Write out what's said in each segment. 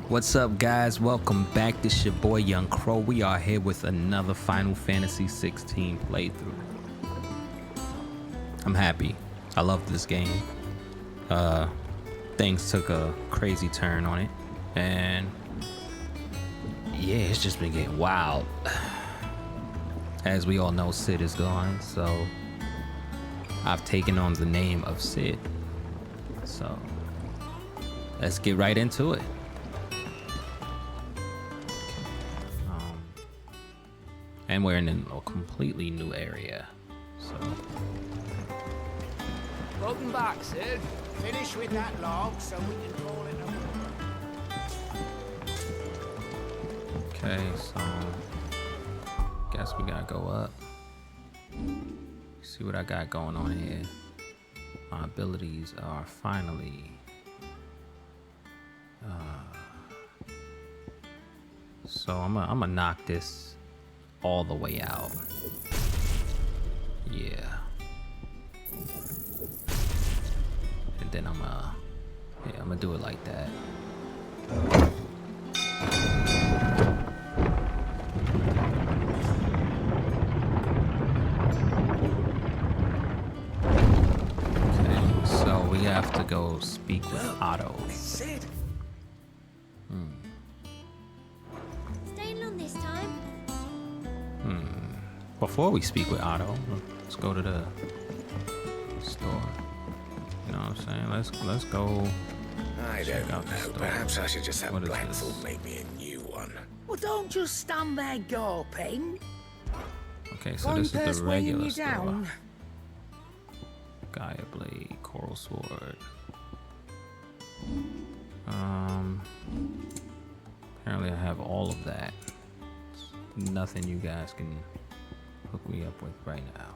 What's up, guys? Welcome back. This your boy Young Crow. We are here with another Final Fantasy 16 playthrough. I'm happy. I love this game. Things took a crazy turn on it, and yeah, it's just been getting wild. As we all know, Sid is gone, so I've taken on the name of Sid. So let's get right into it. And we're in a completely new area, so. Welcome back, Sid. Finish with that log so we can call it a... Okay, so guess we gotta go up. See what I got going on here. My abilities are finally so I'm gonna knock this all the way out. Yeah. And then I'm gonna do it like that. Okay, so we have to go speak with Otto. Sid. Staying long this time? Before we speak with Otto, let's go to the store. You know what I'm saying? Let's go. I check don't out the know. store. Perhaps I should just have What is Blackthorn this? make me a new one. Well, don't just stand there gawping. Okay, so One this is purse the weighing regular you store. down. Gaia Blade, Coral Sword. Apparently I have all of that. It's nothing you guys can hook me up with right now.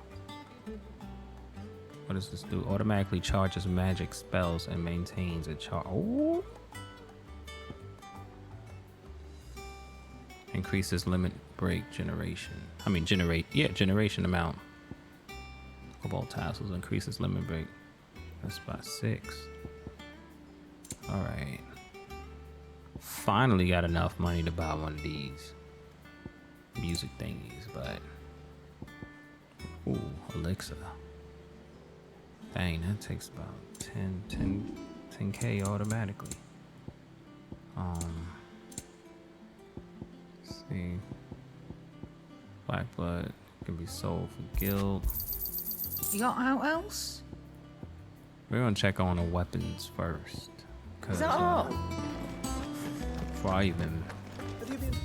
What does this do? Automatically charges magic spells and maintains a charge. Oh! Increases limit break generation. Generation amount of all tassels. Increases limit break. That's by 6. Alright. Finally got enough money to buy one of these music thingies, but ooh, elixir. Dang, that takes about 10k automatically. Let's see. Black blood can be sold for guild. You got out else? We're gonna check on the weapons first. Is that all? Before I even Have you been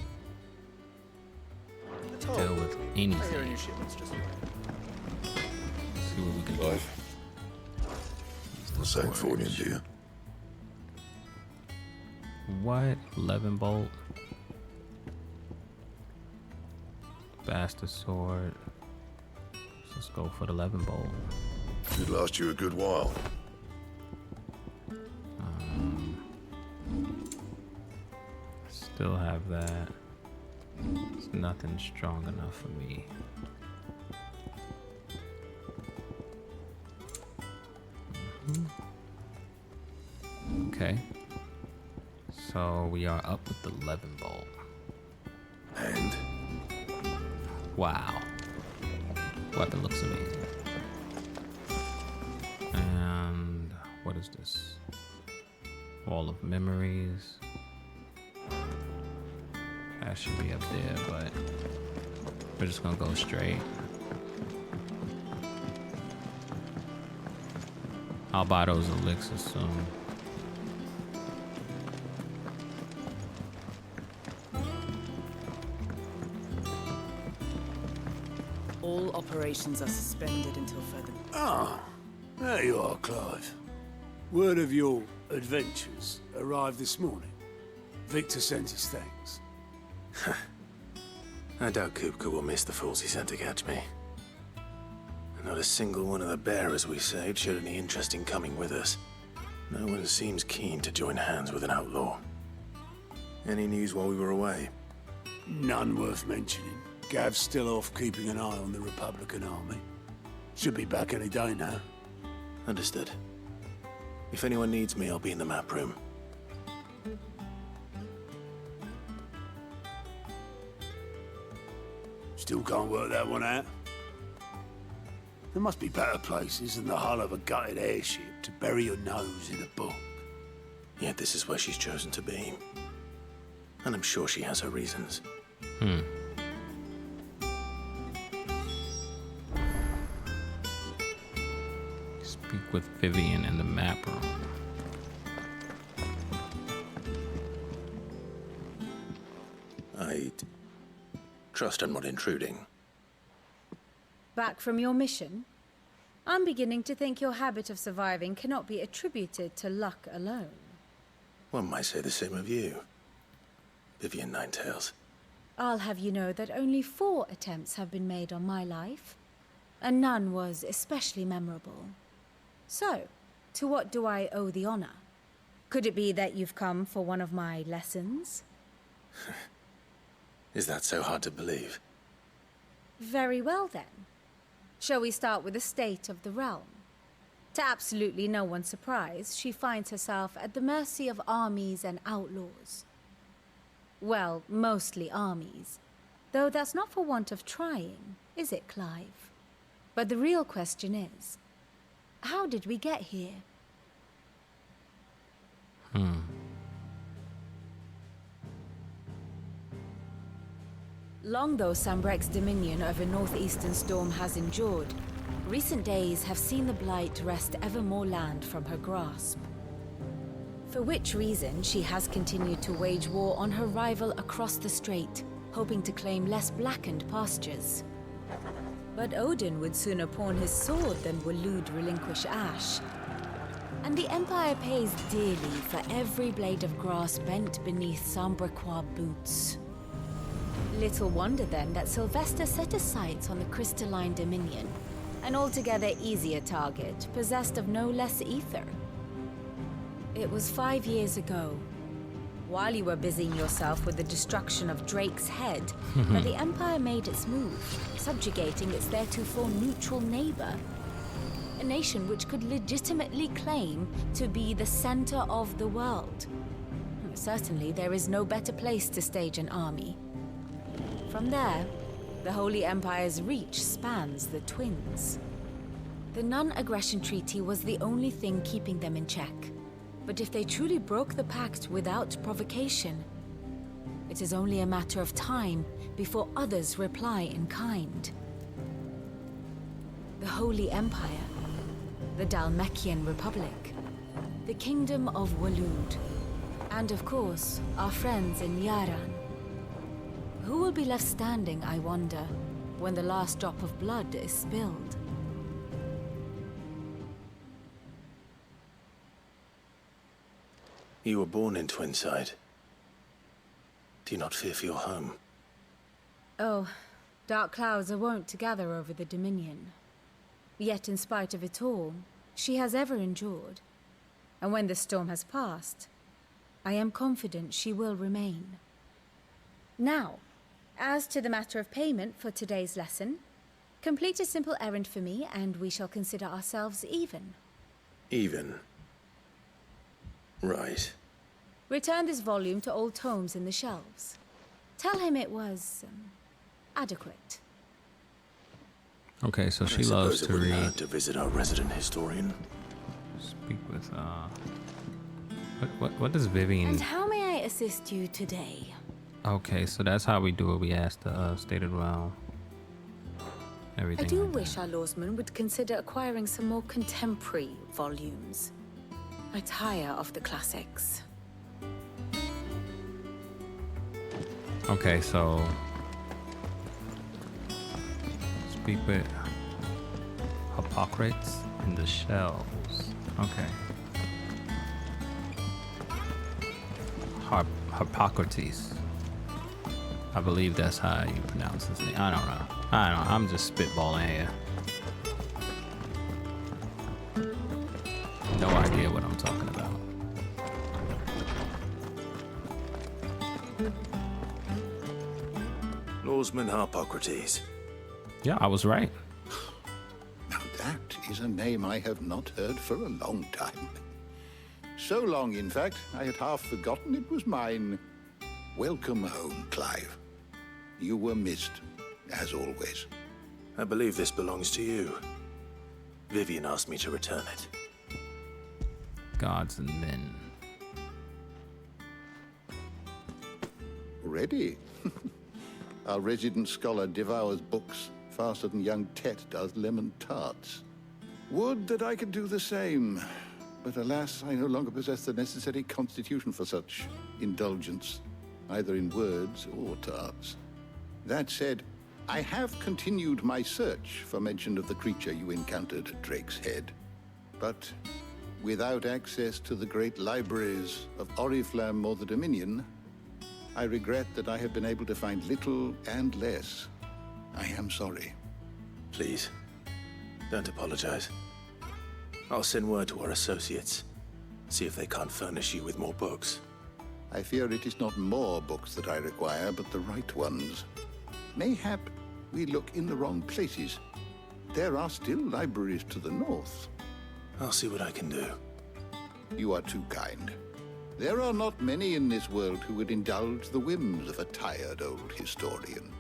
deal with anything. your shipment's just See what we can do. Clive. What's that for you, dear? What? 11 bolt. Bastard sword. Let's go for the 11 bolt. Should last you a good while. Still have that. It's nothing strong enough for me. Okay. So we are up with the 11 bolt. And Wow. Weapon looks amazing. And what is this? Wall of memories. That should be up there, but we're just gonna go straight. I'll buy those elixirs soon. All operations are suspended until further. Ah, there you are, Clive. Word of your adventures arrived this morning. Victor sent his thanks. I doubt Kupka will miss the fools he sent to catch me. Not a single one of the bearers we saved showed any interest in coming with us. No one seems keen to join hands with an outlaw. Any news while we were away? None worth mentioning. Gav's still off keeping an eye on the Republican army. Should be back any day now. Understood. If anyone needs me, I'll be in the map room. Still can't work that one out. There must be better places than the hull of a gutted airship to bury your nose in a book. Yet this is where she's chosen to be. And I'm sure she has her reasons. Speak with Vivian in the map room. I trust I'm not intruding. Back from your mission? I'm beginning to think your habit of surviving cannot be attributed to luck alone. One might say the same of you, Vivian Ninetails. I'll have you know that only 4 attempts have been made on my life, and none was especially memorable. So, to what do I owe the honor? Could it be that you've come for one of my lessons? Is that so hard to believe? Very well then. Shall we start with the state of the realm? To absolutely no one's surprise, she finds herself at the mercy of armies and outlaws. Well, mostly armies. Though that's not for want of trying, is it, Clive? But the real question is, how did we get here? Long though Sambrek's dominion over northeastern Storm has endured, recent days have seen the Blight wrest ever more land from her grasp. For which reason she has continued to wage war on her rival across the strait, hoping to claim less blackened pastures. But Odin would sooner pawn his sword than Waloed relinquish Ash. And the Empire pays dearly for every blade of grass bent beneath Sambrequois boots. Little wonder then that Sylvester set his sights on the crystalline dominion, an altogether easier target, possessed of no less ether. It was 5 years ago, while you were busying yourself with the destruction of Drake's head, that the Empire made its move, subjugating its theretofore neutral neighbor. A nation which could legitimately claim to be the center of the world. Certainly, there is no better place to stage an army. From there, the Holy Empire's reach spans the Twins. The non-aggression treaty was the only thing keeping them in check. But if they truly broke the pact without provocation, it is only a matter of time before others reply in kind. The Holy Empire, the Dhalmekian Republic, the Kingdom of Waloed, and of course, our friends in Yaran. Who will be left standing, I wonder, when the last drop of blood is spilled? You were born in Twinside. Do you not fear for your home? Oh, dark clouds are wont to gather over the Dominion. Yet in spite of it all, she has ever endured. And when the storm has passed, I am confident she will remain. Now, as to the matter of payment for today's lesson, complete a simple errand for me and we shall consider ourselves even. Even? Right. Return this volume to old tomes in the shelves. Tell him it was adequate. Okay, so she I loves suppose it to wouldn't read. hurt to visit our resident historian. Speak with what does Vivian? And how may I assist you today? Okay, so that's how we do it. We ask the state of the realm. Everything. I do like wish our lawsman would consider acquiring some more contemporary volumes. I tire of the classics. Okay, so speak with Hippocrates in the shelves. Okay. Hippocrates. I believe that's how you pronounce his name. I don't know. I'm just spitballing here. No idea what I'm talking about. Lawsman Hippocrates. Yeah, I was right. Now that is a name I have not heard for a long time. So long, in fact, I had half forgotten it was mine. Welcome home, Clive. You were missed, as always. I believe this belongs to you. Vivian asked me to return it. Gods and men. Ready? Our resident scholar devours books faster than young Tet does lemon tarts. Would that I could do the same. But alas, I no longer possess the necessary constitution for such indulgence, either in words or tarts. That said, I have continued my search for mention of the creature you encountered at Drake's Head. But without access to the great libraries of Oriflamme or the Dominion, I regret that I have been able to find little and less. I am sorry. Please, don't apologize. I'll send word to our associates. See if they can't furnish you with more books. I fear it is not more books that I require, but the right ones. Mayhap we look in the wrong places. There are still libraries to the north. I'll see what I can do. You are too kind. There are not many in this world who would indulge the whims of a tired old historian.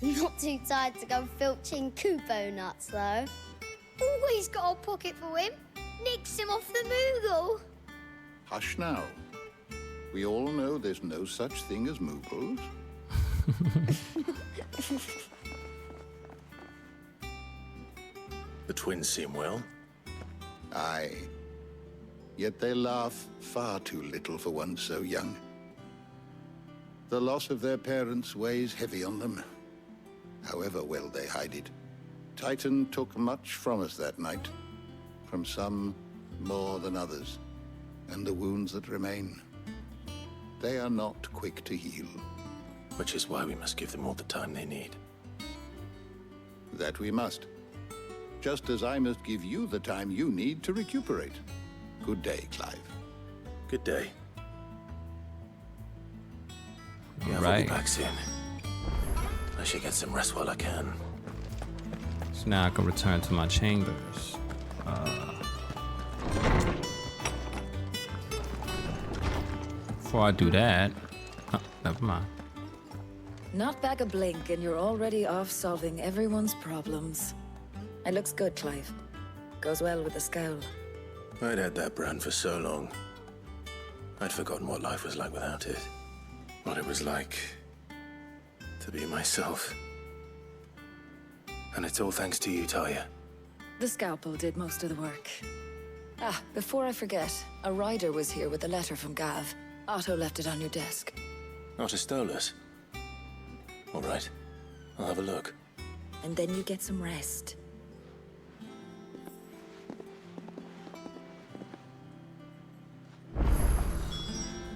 Not too tired to go filching Kupo nuts, though. Always got a pocket for him. Nicks him off the Moogle. Hush now. We all know there's no such thing as Moogles. The twins seem well. Aye. Yet they laugh far too little for one so young. The loss of their parents weighs heavy on them, however well they hide it. Titan took much from us that night, from some more than others, and the wounds that remain, they are not quick to heal. Which is why we must give them all the time they need. That we must. Just as I must give you the time you need to recuperate. Good day, Clive. Good day. Yeah, Right. I'll be back soon. I should get some rest while I can. So now I can return to my chambers. Before I do that, oh, never mind. Not back a blink and you're already off solving everyone's problems. It looks good, Clive. Goes well with the scowl. I'd had that brand for so long. I'd forgotten what life was like without it. What it was like to be myself. And it's all thanks to you, Talia. The scalpel did most of the work. Ah, before I forget, a rider was here with a letter from Gav. Otto left it on your desk. Not a stolus. All right. I'll have a look. And then you get some rest.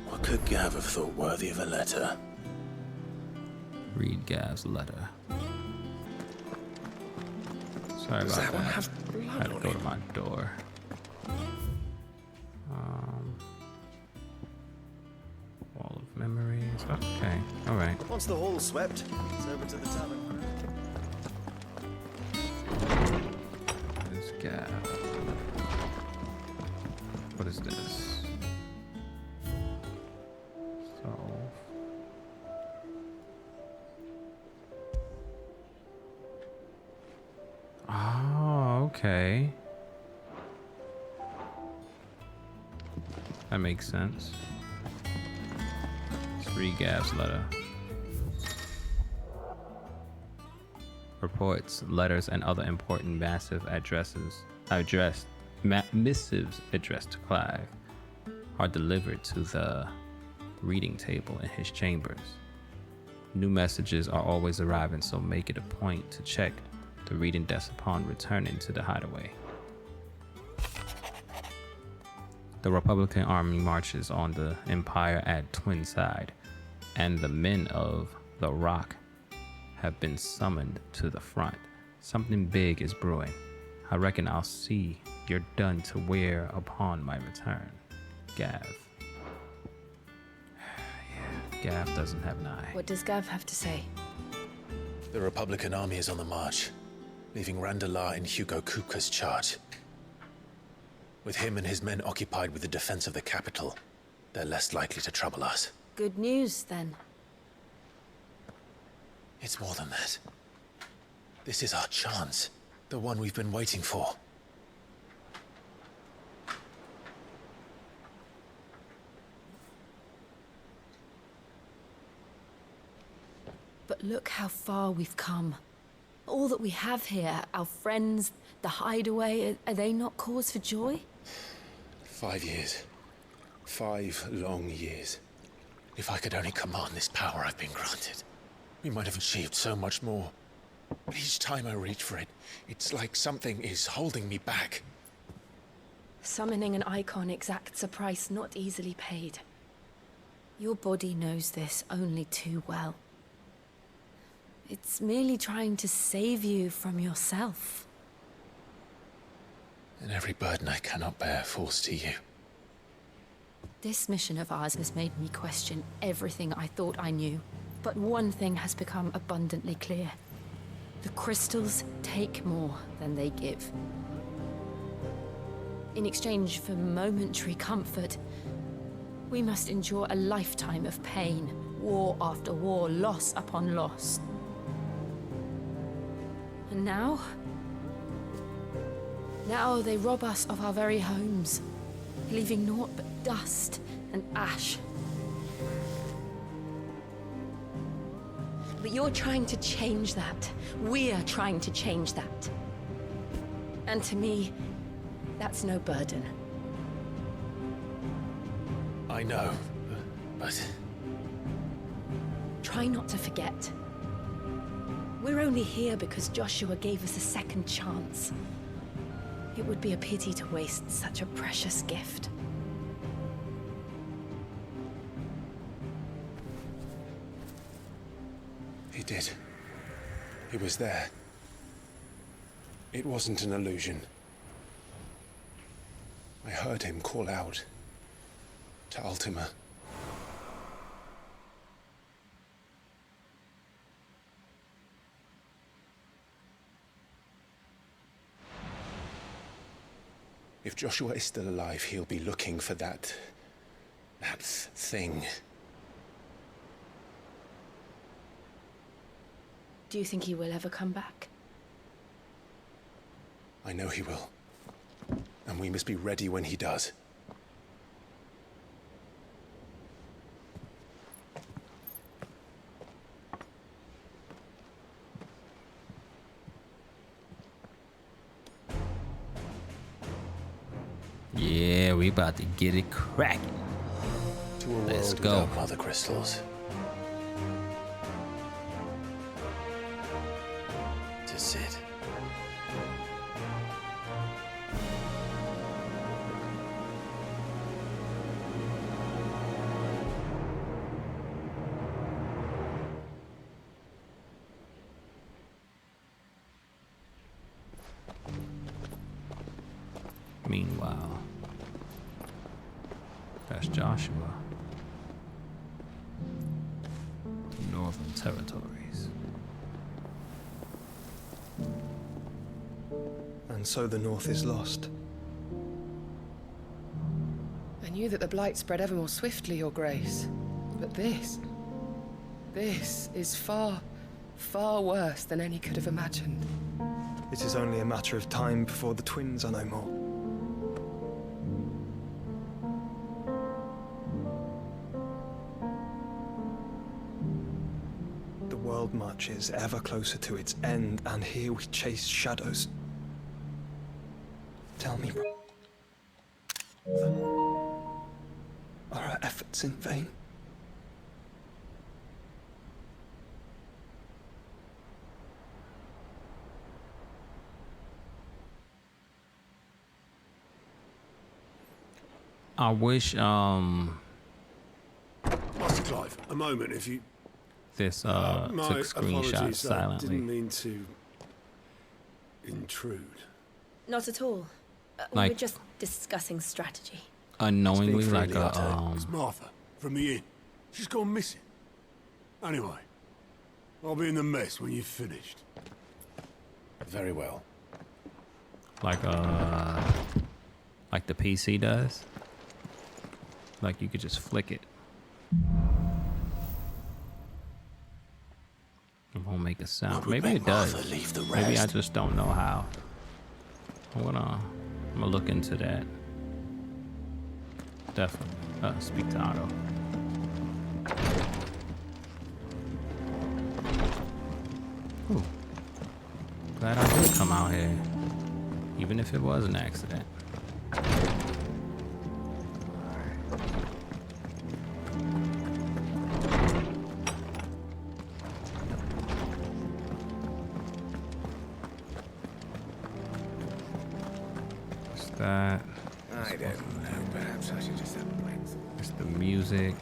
What could Gav have thought worthy of a letter? Read Gav's letter. Sorry Does about that one that. have I had blood to on go it? to my door. Wall of memories. Okay, all right. Once the hall's swept, it's over to the tavern. This Gav. What is this? So. Oh, okay. That makes sense. Let's read Gav's letter. Reports, letters, and other important missives addressed to Clive are delivered to the reading table in his chambers. New messages are always arriving, so make it a point to check the reading desk upon returning to the hideaway. The Republican army marches on the Empire at Twinside, and the men of the Rock have been summoned to the front. Something big is brewing. I reckon I'll see you're done to wear upon my return. Gav. Yeah, Gav doesn't have an eye. What does Gav have to say? The Republican army is on the march, leaving Randalar in Hugo Kupka's charge. With him and his men occupied with the defense of the capital, they're less likely to trouble us. Good news, then. It's more than that. This is our chance. The one we've been waiting for. But look how far we've come. All that we have here, our friends, the hideaway, are they not cause for joy? 5 years. 5 long years. If I could only command this power I've been granted, we might have achieved so much more. But each time I reach for it, it's like something is holding me back. Summoning an Eikon exacts a price not easily paid. Your body knows this only too well. It's merely trying to save you from yourself. And every burden I cannot bear falls to you. This mission of ours has made me question everything I thought I knew. But one thing has become abundantly clear. The crystals take more than they give. In exchange for momentary comfort, we must endure a lifetime of pain, war after war, loss upon loss. And now they rob us of our very homes, leaving naught but dust and ash. But you're trying to change that. We're trying to change that. And to me, that's no burden. I know, but... Try not to forget. We're only here because Joshua gave us a second chance. It would be a pity to waste such a precious gift. He did. He was there. It wasn't an illusion. I heard him call out to Ultima. If Joshua is still alive, he'll be looking for that thing. Do you think he will ever come back? I know he will. And we must be ready when he does. Yeah, we about to get it cracking. To a Let's world go. without mother crystals. To sit. Meanwhile, that's Joshua. Northern Territories. And so the North is lost. I knew that the Blight spread ever more swiftly, Your Grace. But this is far, far worse than any could have imagined. It is only a matter of time before the twins are no more. The world marches ever closer to its end, and here we chase shadows. Tell me, are our efforts in vain? I wish Master Clive, a moment if you... this my took screenshots apologies, I silently. didn't mean to intrude. Not at all. We Like- were just discussing strategy. Unknowingly, Speak like freely, a It's Martha, from the inn. She's gone missing. Anyway, I'll be in the mess when you've finished. Very well. like the PC does. Like you could just flick it. I'm gonna make a sound. What would Maybe make it does. Martha leave the Maybe I rest? just don't know how. I'm gonna look into that. Definitely. Speak to Otto. Ooh. Glad I did come out here, even if it was an accident. What's that? I don't know. Perhaps I should just have a blank. It's the music.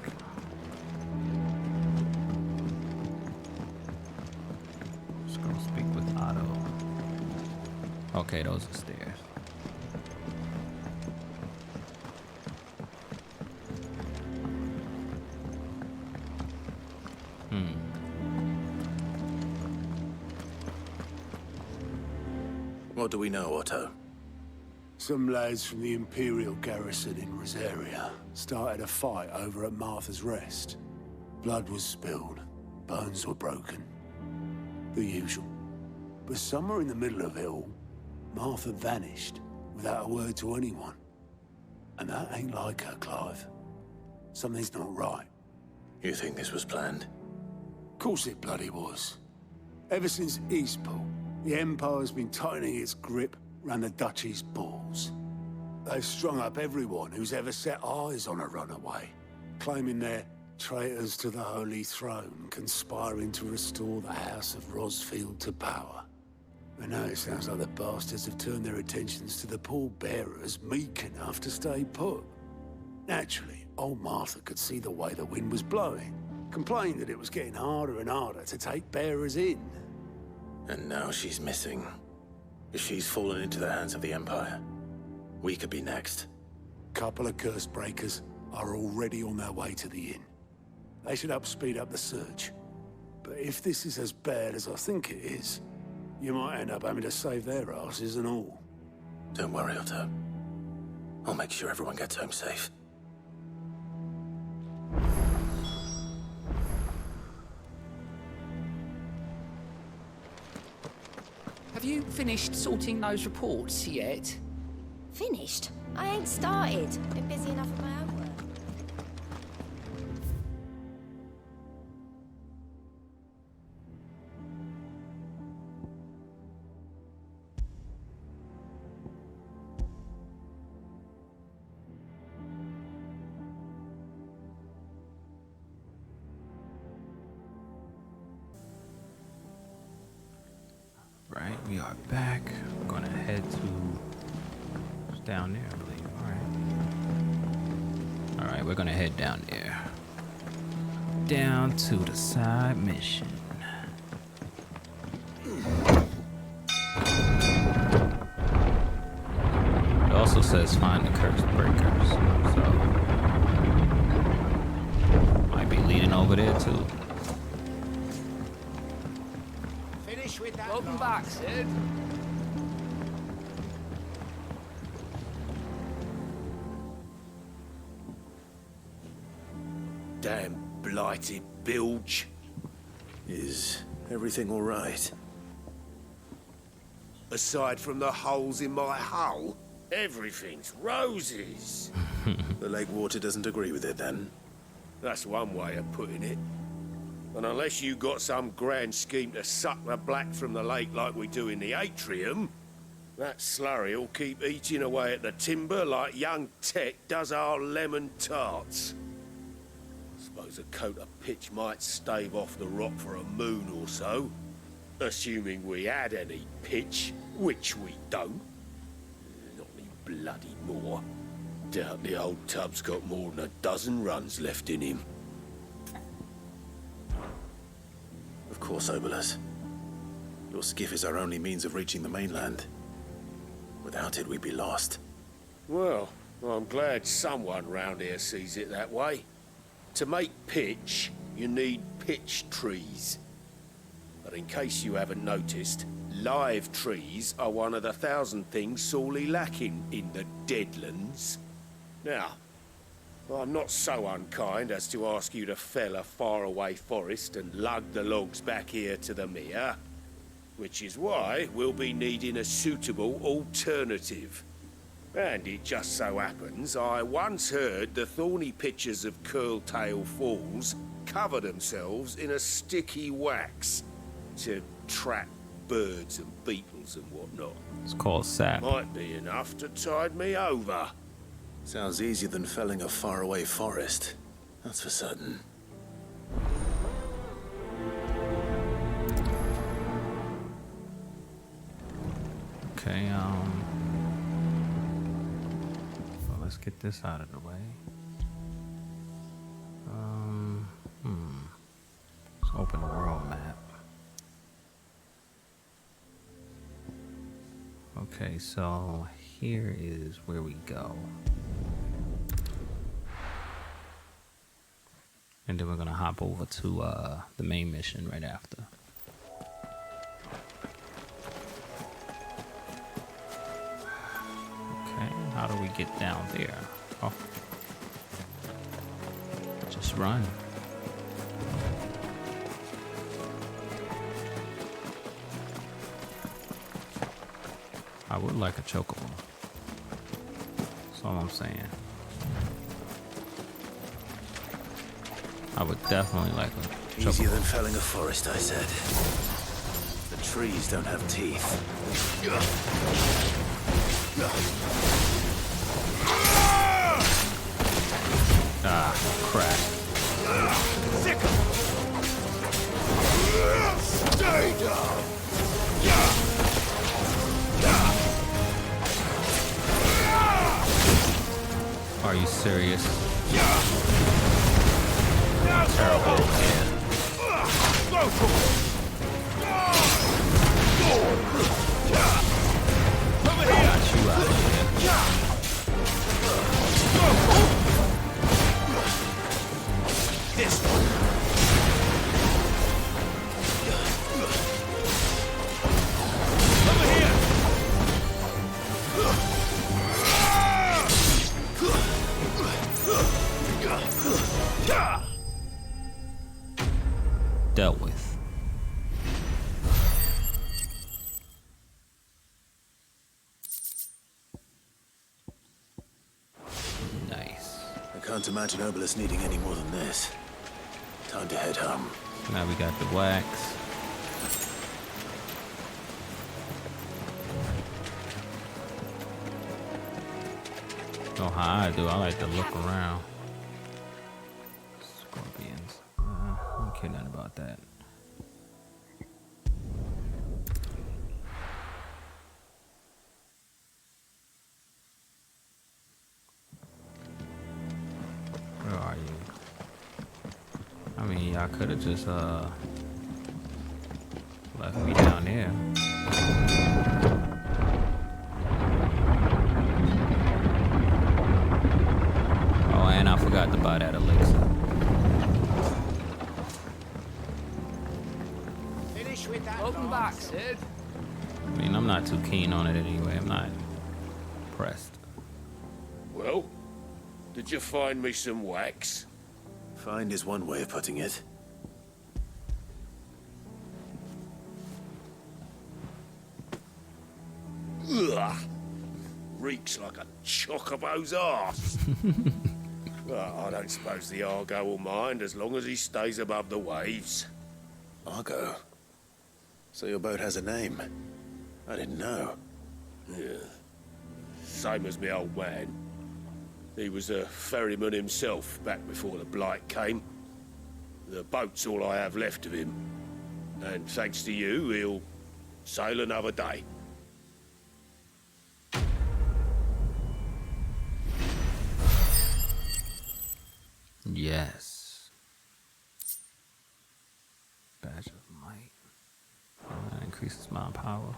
Just gonna speak with Otto. Okay, those are stairs. What do we know, Otto? Some lads from the Imperial garrison in Rosaria started a fight over at Martha's Rest. Blood was spilled, bones were broken. The usual. But somewhere in the middle of it all, Martha vanished without a word to anyone. And that ain't like her, Clive. Something's not right. You think this was planned? Of course it bloody was. Ever since Eastpool, the Empire's been tightening its grip round the Duchy's balls. They've strung up everyone who's ever set eyes on a runaway, claiming they're traitors to the Holy Throne, conspiring to restore the House of Rosfield to power. But now it sounds like the bastards have turned their attentions to the pallbearers meek enough to stay put. Naturally, old Martha could see the way the wind was blowing, complained that it was getting harder and harder to take bearers in. And now she's missing. If she's fallen into the hands of the Empire, we could be next. Couple of curse breakers are already on their way to the inn. They should help speed up the search. But if this is as bad as I think it is, you might end up having to save their asses and all. Don't worry, Otto. I'll make sure everyone gets home safe. Have you finished sorting those reports yet? Finished? I ain't started. Been busy enough with my own work. Right, we are back. We're gonna head to down there, I believe. All right, we're gonna head down there. Down to the side mission. It also says find the cursed breakers, so might be leading over there too. Welcome back, Sid. Damn blighted bilge. Is everything all right? Aside from the holes in my hull, everything's roses. The lake water doesn't agree with it, then? That's one way of putting it. And unless you got some grand scheme to suck the black from the lake like we do in the atrium, that slurry'll keep eating away at the timber like young Tech does our lemon tarts. Suppose a coat of pitch might stave off the rock for a moon or so, assuming we had any pitch, which we don't. Not any bloody more. Doubt the old tub's got more than a dozen runs left in him. Of course, Obolus. Your skiff is our only means of reaching the mainland. Without it, we'd be lost. Well, I'm glad someone round here sees it that way. To make pitch, you need pitch trees. But in case you haven't noticed, live trees are one of the 1,000 things sorely lacking in the Deadlands. Now, I'm not so unkind as to ask you to fell a faraway forest and lug the logs back here to the mere, which is why we'll be needing a suitable alternative. And it just so happens I once heard the thorny pitchers of Curltail Falls cover themselves in a sticky wax to trap birds and beetles and whatnot. It's called sap. Might be enough to tide me over. Sounds easier than felling a faraway forest. That's for certain. Okay, so let's get this out of the way. Let's open the world map. Okay, so here is where we go. And then we're gonna hop over to the main mission right after. Okay, how do we get down there? Oh. Just run. I would like a chocobo. That's all I'm saying. I would definitely like a chocobo. Easier than felling a forest, I said. The trees don't have teeth. Ah, crap. Stay down! Are you serious? Terrible. Got you out of here. This one. Over here. Dealt with. Nice. I can't imagine Obelisk needing any more than this. Time to head home. Now we got the wax. Oh, how I do. I like to look around. Scorpions. I don't care nothing about that. Where are you? I mean, y'all could have just left me down there. Oh, and I forgot to buy that elixir. Finish with that. Welcome back, Sid. I mean, I'm not too keen on it anyway. I'm not pressed. Well, did you find me some wax? Find is one way of putting it. Ugh. Reeks like a chocobo's arse. Well, I don't suppose the Argo will mind as long as he stays above the waves. Argo? So your boat has a name? I didn't know. Yeah. Same as me old man. He was a ferryman himself back before the Blight came. The boat's all I have left of him. And thanks to you, he'll sail another day. Yes. Badge of might. That increases my power.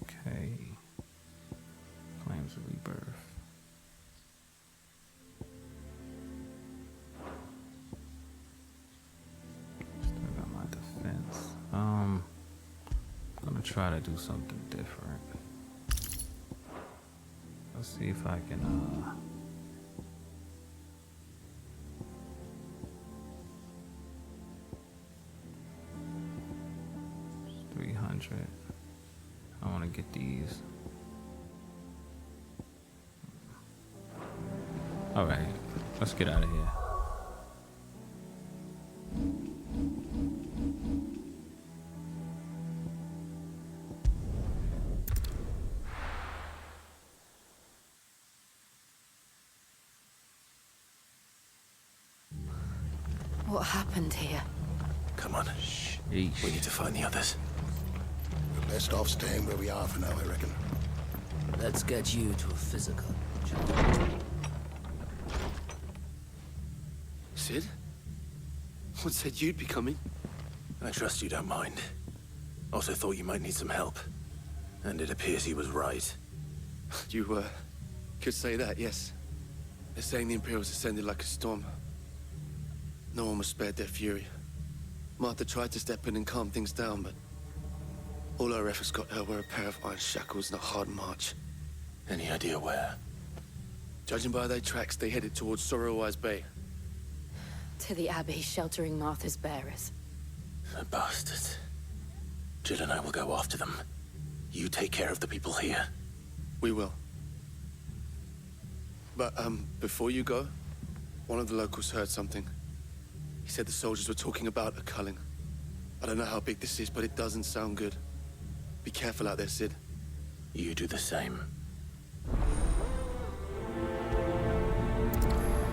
Okay. Flames of rebirth. try to do something different. Let's see if I can 300. I want to get these. All right, let's get out of here. What happened here? Come on. Sheesh. We need to find the others. We're best off staying where we are for now, I reckon. Let's get you to a physical. Sid? What said you'd be coming? I trust you don't mind. Also thought you might need some help. And it appears he was right. You, could say that, yes. They're saying the Imperials ascended like a storm. No one was spared their fury. Martha tried to step in and calm things down, but all our efforts got her were a pair of iron shackles and a hard march. Any idea where? Judging by their tracks, they headed towards Sorrowwise Bay. To the Abbey sheltering Martha's bearers. The bastards. Jill and I will go after them. You take care of the people here. We will. But, before you go, one of the locals heard something. He said the soldiers were talking about a culling. I don't know how big this is, but it doesn't sound good. Be careful out there, Sid. You do the same.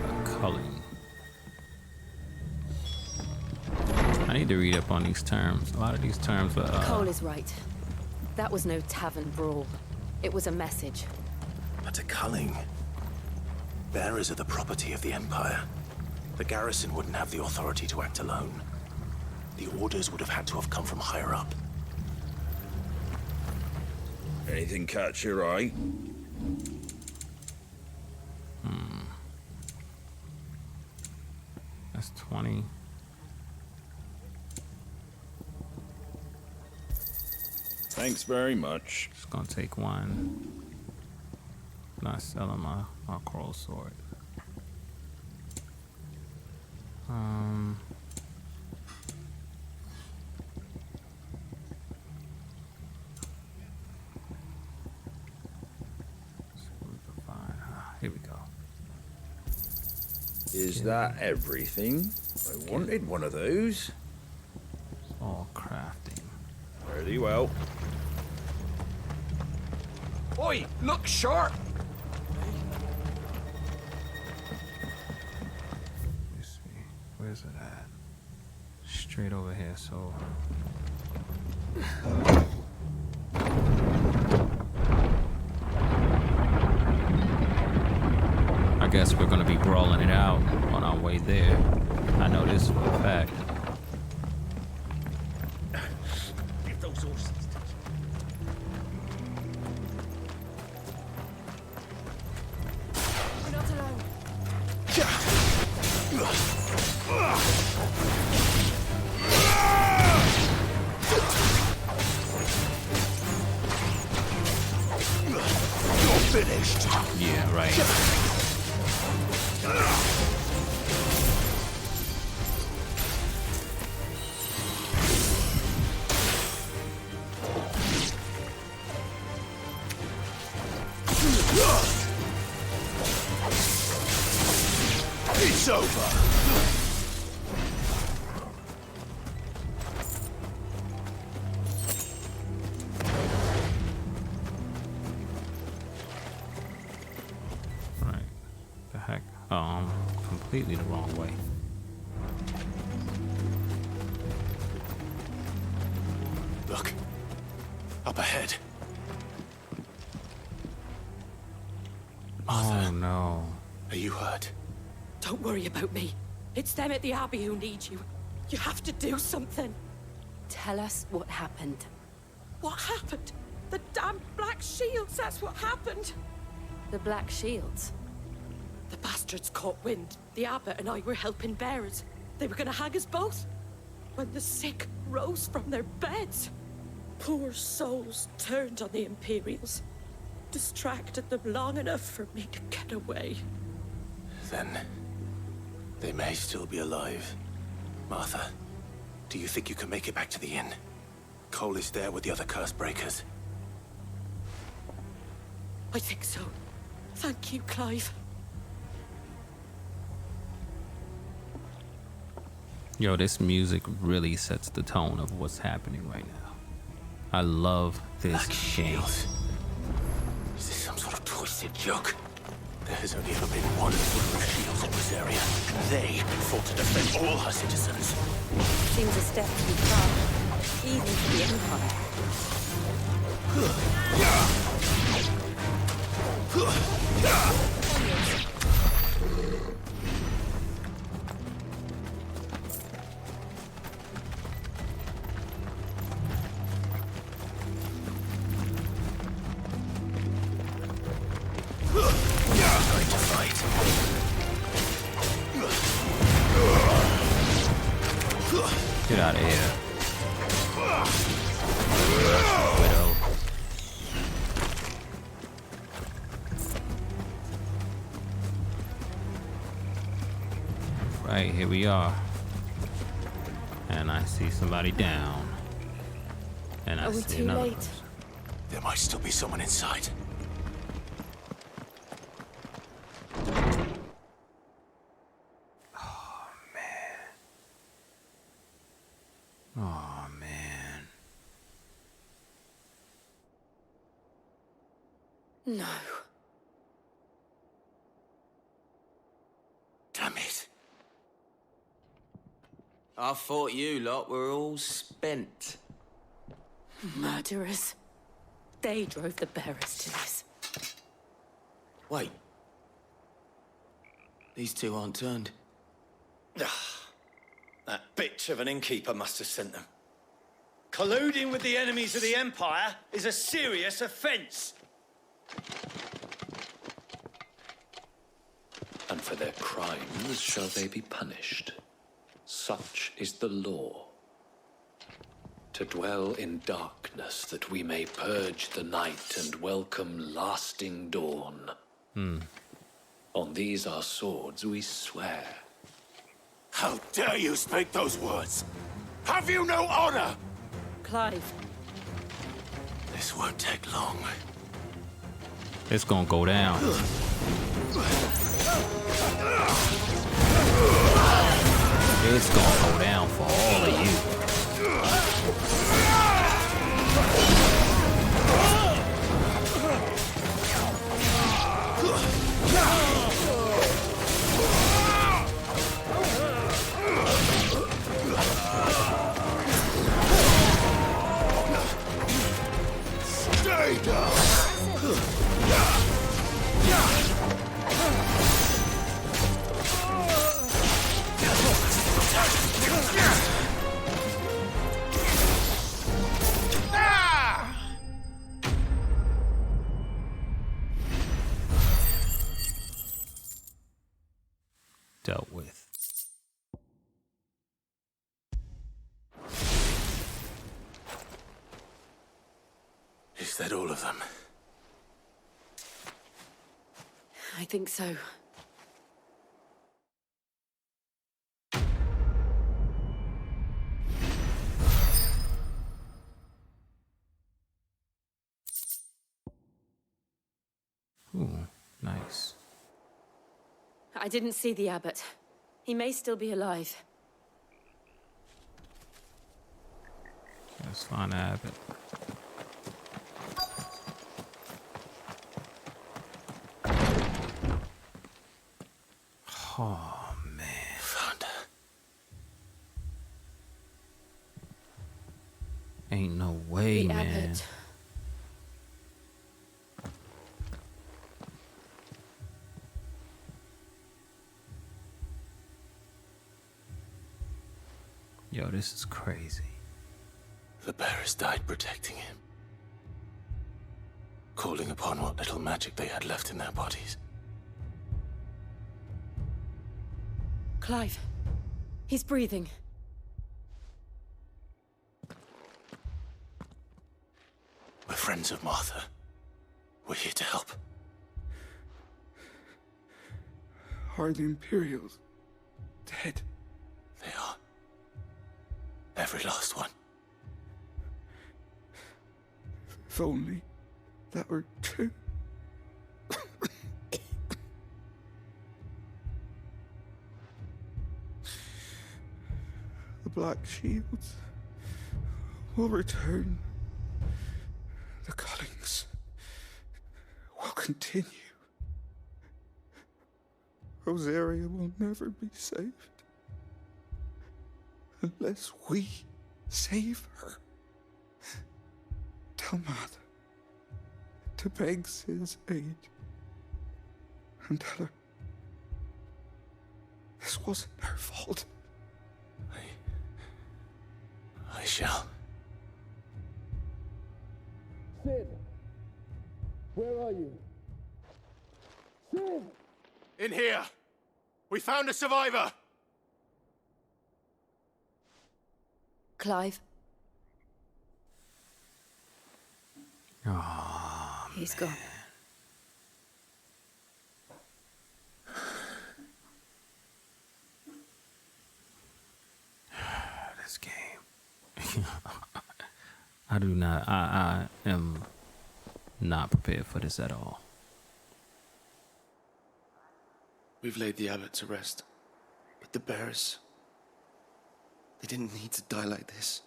A culling. I need to read up on these terms. A lot of these terms are... Cole is right. That was no tavern brawl. It was a message. But a culling. Bearers are the property of the Empire. The garrison wouldn't have the authority to act alone. The orders would have had to have come from higher up. Anything catch your eye? That's 20. Thanks very much. Just gonna take one. Not selling my crow sword. Here we go. Is that everything? I wanted one of those. All crafting. Very well. Oi, look sharp! Let's see. Where's it at? Straight over here, so... I guess we're gonna be brawling it out on our way there. I know this for a fact. Get those horses. We're not alone. You're finished. Yeah, right. It's over. Right. The heck? Oh, I'm completely the wrong way. Look. Up ahead. Martha. Oh no. Are you hurt? Don't worry about me. It's them at the Abbey who need you. You have to do something. Tell us what happened. What happened? The damn Black Shields, that's what happened. The Black Shields? The bastards caught wind. The abbot and I were helping bearers. They were gonna hang us both. When the sick rose from their beds. poor souls turned on the Imperials. Distracted them long enough for me to get away. Then they may still be alive. Martha, do you think you can make it back to the inn? Cole is there with the other curse breakers. I think so. Thank you, Clive. Yo, this music really sets the tone of what's happening right now. I love this game. Is this some sort of twisted joke? There has only ever been one order of shields in Rosaria, and they fought to defend all her citizens. Seems a step too far, even for the Empire. Get out of here. Widow. Right, here we are. And I see somebody down. And I Are we see too another. late? There might still be someone inside. Oh, man. No. Damn it. I thought you lot were all spent. Murderers. They drove the bearers to this. Wait. These two aren't turned. That bitch of an innkeeper must have sent them. Colluding with the enemies of the Empire is a serious offense. And for their crimes shall they be punished. Such is the law. To dwell in darkness that we may purge the night and welcome lasting dawn. On these our swords we swear. How dare you speak those words? Have you no honor? Clive. This won't take long. It's gonna go down. It's gonna go down for all of you. Stay down! Dealt with. Is that all of them? I think so. Ooh, nice. I didn't see the abbot. He may still be alive. Let's find Abbott. Oh, man. Found her. Ain't no way, The man. abbot. Yo, this is crazy. The bearers died protecting him. Calling upon what little magic they had left in their bodies. Clive. He's breathing. friends of Martha. We're here to help. Are the Imperials dead? They are. Every last one. If only that were true. The Black Shields will return. The cullings will continue. Rosaria will never be saved unless we save her. Tell Mother to beg Sid's aid and tell her this wasn't her fault. I shall. Sid, where are you? Sid! In here! We found a survivor! Clive. Oh, he's gone. This game. I am not prepared for this at all. We've laid the abbot to rest. But the bearers, they didn't need to die like this.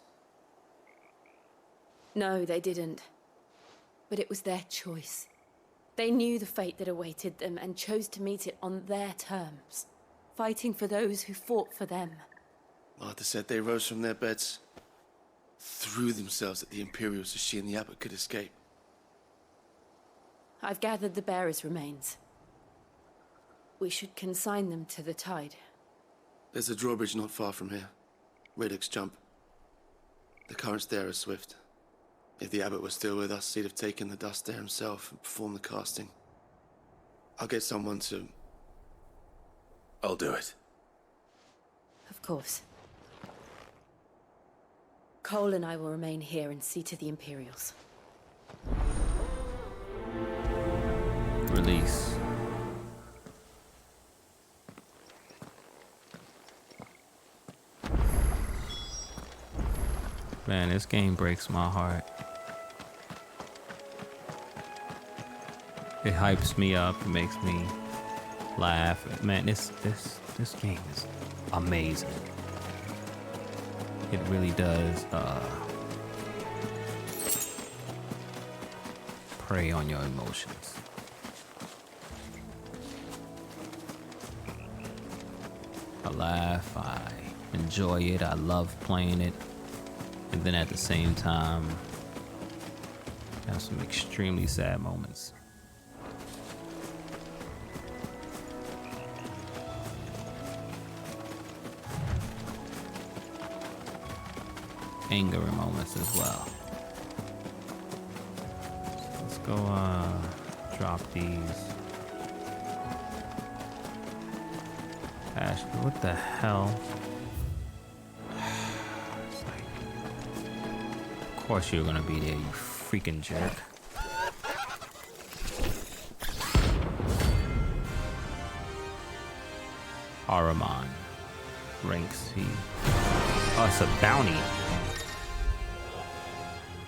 No, they didn't. But it was their choice. They knew the fate that awaited them and chose to meet it on their terms, fighting for those who fought for them. Martha said they rose from their beds, threw themselves at the Imperials so she and the abbot could escape. I've gathered the bearers' remains. We should consign them to the tide. There's a drawbridge not far from here. Riddick's Jump. The currents there are swift. If the abbot was still with us, he'd have taken the dust there himself and performed the casting. I'll get someone to... I'll do it. Of course. Cole and I will remain here and see to the Imperials. Release. Man, this game breaks my heart. It hypes me up, it makes me laugh. Man, this game is amazing. It really does prey on your emotions. I laugh, I enjoy it, I love playing it. And then at the same time, have some extremely sad moments. Anger moments as well. Let's go drop these. Ashley, what the hell? Of course you're gonna be there, you freaking jerk. Ahriman. Rank C. Oh, it's a bounty.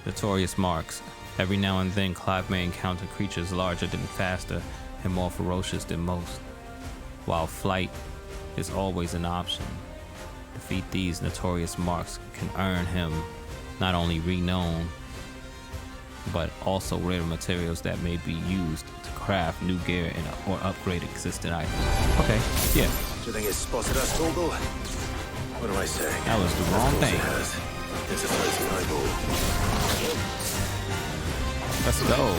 Notorious marks. Every now and then, Clive may encounter creatures larger than faster and more ferocious than most. While flight is always an option, defeat these notorious marks can earn him not only renown, but also rare materials that may be used to craft new gear or upgrade existing items. Okay, yeah. Do you think it's spotted us, Torgal? What am I saying? That was the wrong thing. It's a floating eyeball. Let's go.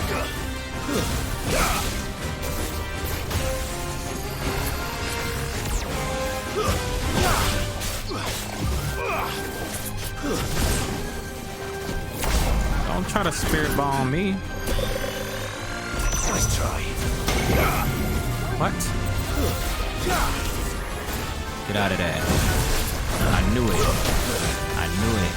Don't try to spirit bomb me. Nice try. What? Get out of there. I knew it. I knew it.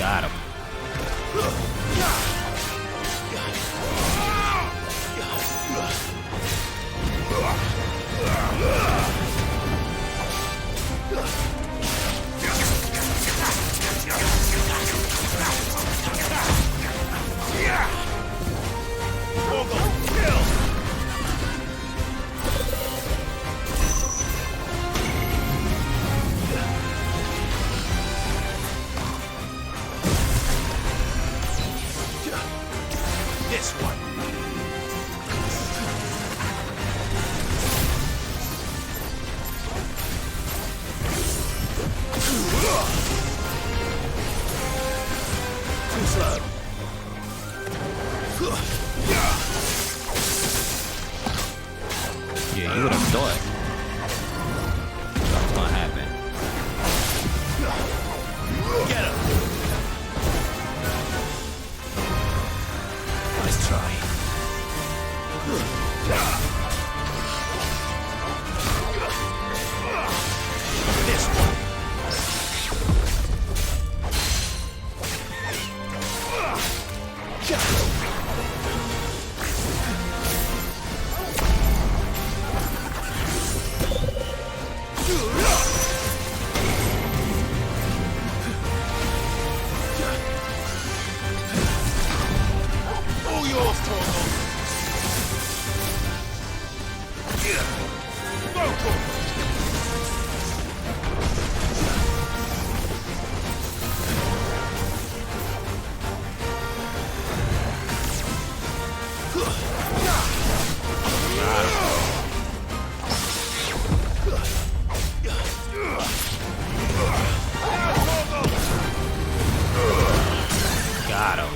Got him. This one. Too slow. Yeah, you would have thought that's gonna happen. Get him. Nice try. This one. All yours, Torgal. Vocal. Got him.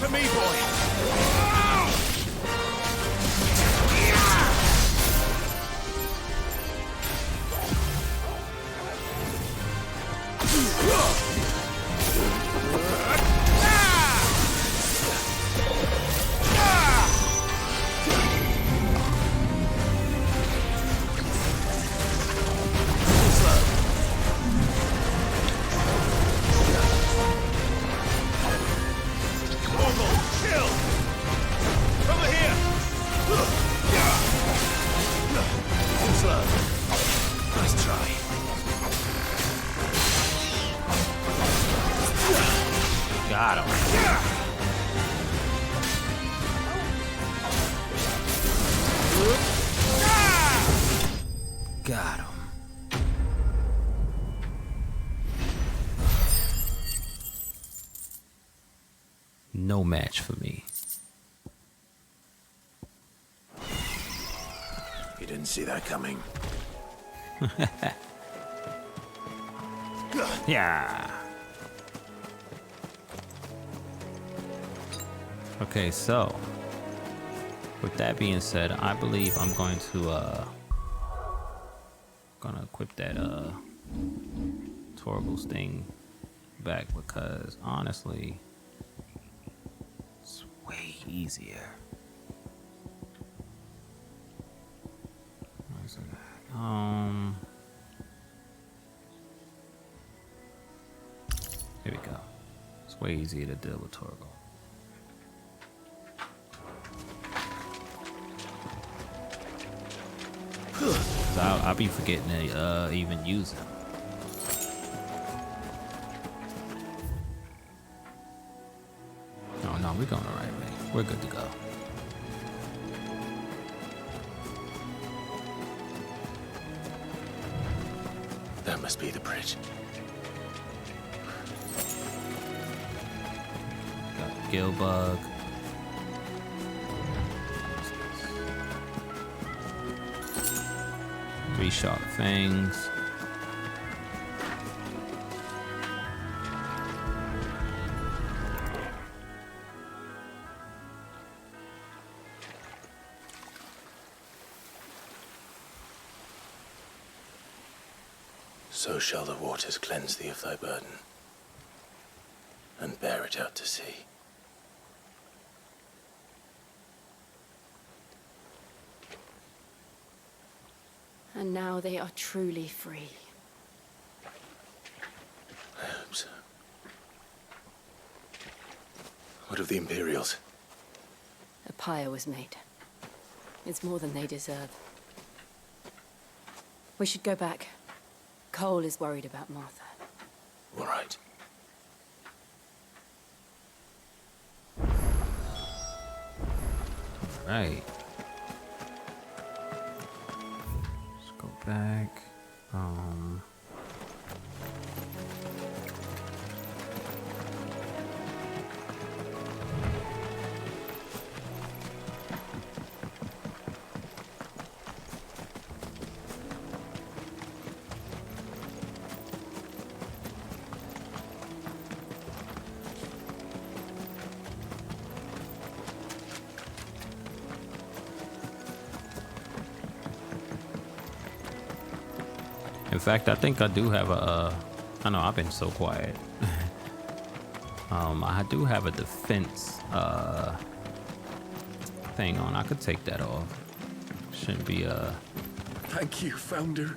To me, boy. Chill! Over here! Too slow. Nice try. Got him. Got him. No match for me. You didn't see that coming. Yeah. Okay, so with that being said, I believe I'm going to gonna equip that Torval's thing back, because honestly it's way easier. Where's it at? Here we go. It's way easier to deal with Torgal. I'll be forgetting to even use it. No, we're going the right way. We're good to go. That must be the bridge. Got Gill Bug. 3 sharp fangs. So shall the waters cleanse thee of thy burden, and bear it out to sea. And now they are truly free. I hope so. What of the Imperials? A pyre was made. It's more than they deserve. We should go back. Cole is worried about Martha. All right. Right. Let's go back. In fact, I think I do have a, I know I've been so quiet. I do have a defense thing on. I could take that off. Shouldn't be Thank you, Founder.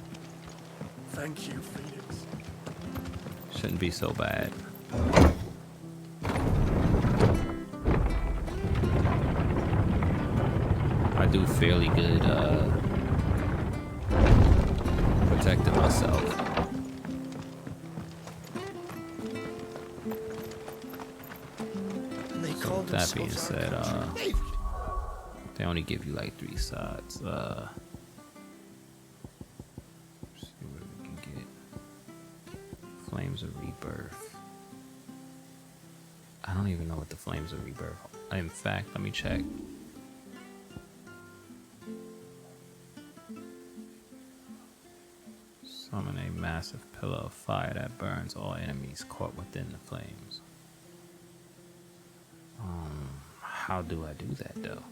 Thank you, Phoenix. Shouldn't be so bad. I do fairly good protecting myself. So that being said, they only give you like 3 shots. Let's see what we can get. Flames of Rebirth. I don't even know what the Flames of Rebirth. In fact, let me check. Summon a massive pillar of fire that burns all enemies caught within the flames. How do I do that though?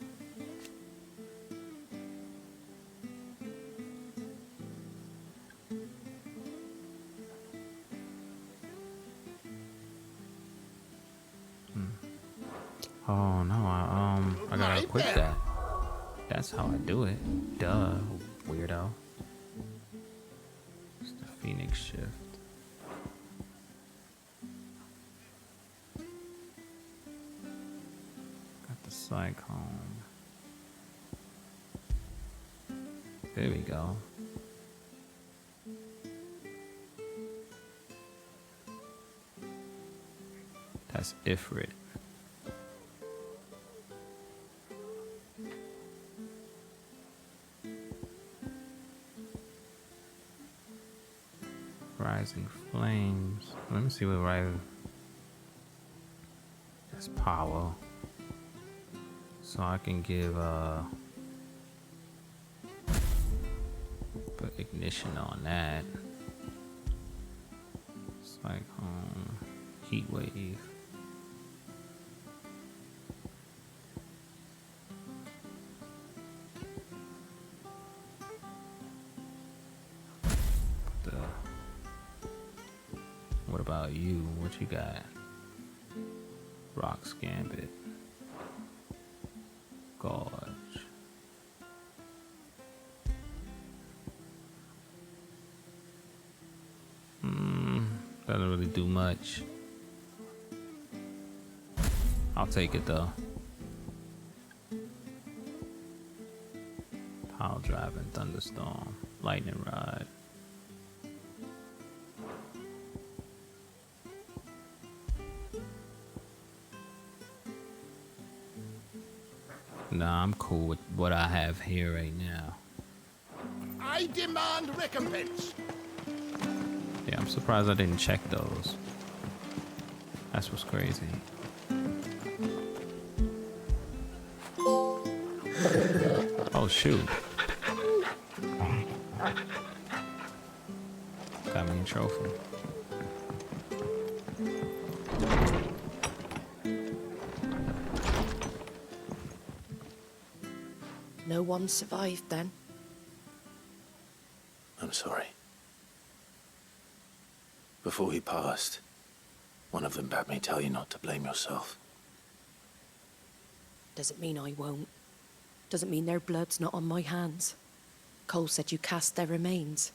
Oh no, I gotta equip that. That's how I do it. Duh, weirdo. It's the Phoenix shift. Got the Cyclone. There we go. That's Ifrit. Rising Flames. Let me see what Rising. That's power. So I can give put ignition on that. Cyclone, heat wave. What about you? What you got? Rock's Gambit. Gorge. Doesn't really do much. I'll take it though. Pile Drive and Thunderstorm. Lightning Rod. Nah, I'm cool with what I have here right now. I demand recompense. Yeah, I'm surprised I didn't check those. That's what's crazy. Oh shoot. Got me a trophy. No one survived then? I'm sorry. Before he passed, one of them bade me tell you not to blame yourself. Doesn't mean I won't. Doesn't mean their blood's not on my hands. Cole said you cast their remains.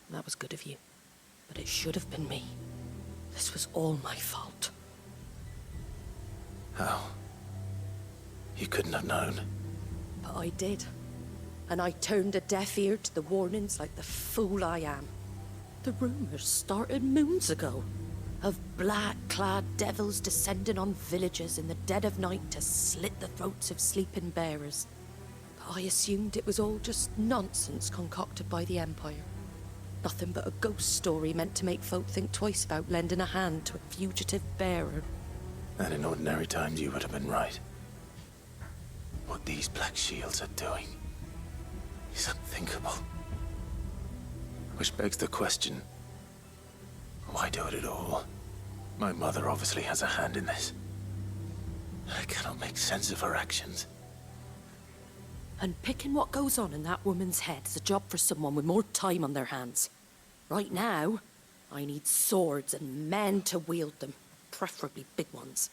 That was good of you. But it should have been me. This was all my fault. How? You couldn't have known. But I did. And I turned a deaf ear to the warnings like the fool I am. The rumors started moons ago. Of black-clad devils descending on villages in the dead of night to slit the throats of sleeping bearers. But I assumed it was all just nonsense concocted by the Empire. Nothing but a ghost story meant to make folk think twice about lending a hand to a fugitive bearer. And in ordinary times you would have been right. What these Black Shields are doing is unthinkable. Which begs the question, why do it at all? My mother obviously has a hand in this. I cannot make sense of her actions. And picking what goes on in that woman's head is a job for someone with more time on their hands. Right now, I need swords and men to wield them, preferably big ones.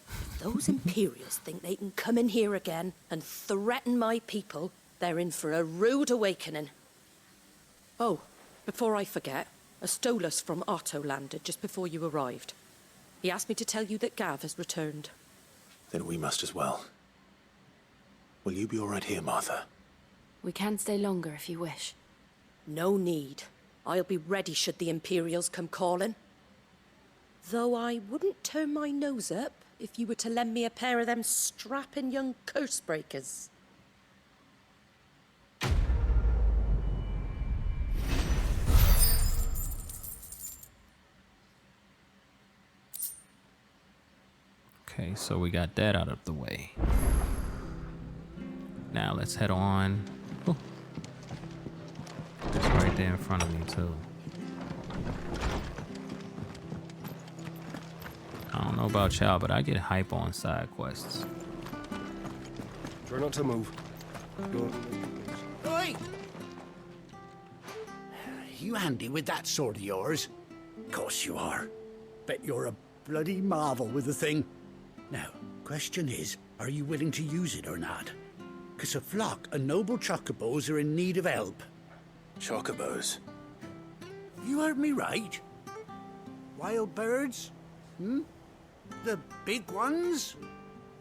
If those Imperials think they can come in here again and threaten my people, they're in for a rude awakening. Oh, before I forget, a Stolas from Otto landed just before you arrived. He asked me to tell you that Gav has returned. Then we must as well. Will you be all right here, Martha? We can stay longer if you wish. No need. I'll be ready should the Imperials come calling. Though I wouldn't turn my nose up if you were to lend me a pair of them strapping young curse breakers. Okay, so we got that out of the way. Now let's head on. Ooh. It's right there in front of me too. I don't know about y'all, but I get hype on side quests. Try not to move. Oi! You handy with that sword of yours? Course you are. Bet you're a bloody marvel with the thing. Now, question is, are you willing to use it or not? 'Cause a flock of noble chocobos are in need of help. Chocobos? You heard me right. Wild birds? Hmm? The big ones?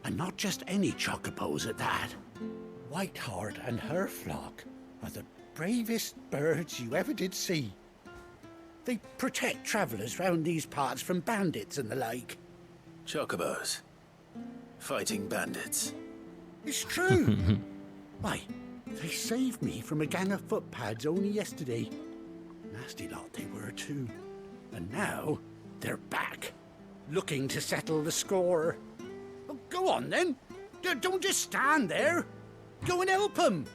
And not just any chocobos at that. Whiteheart and her flock are the bravest birds you ever did see. They protect travellers round these parts from bandits and the like. Chocobos? Fighting bandits? It's true. Why, they saved me from a gang of footpads only yesterday. Nasty lot they were too. And now they're back, looking to settle the score. Oh, go on then. Don't just stand there. Go and help them.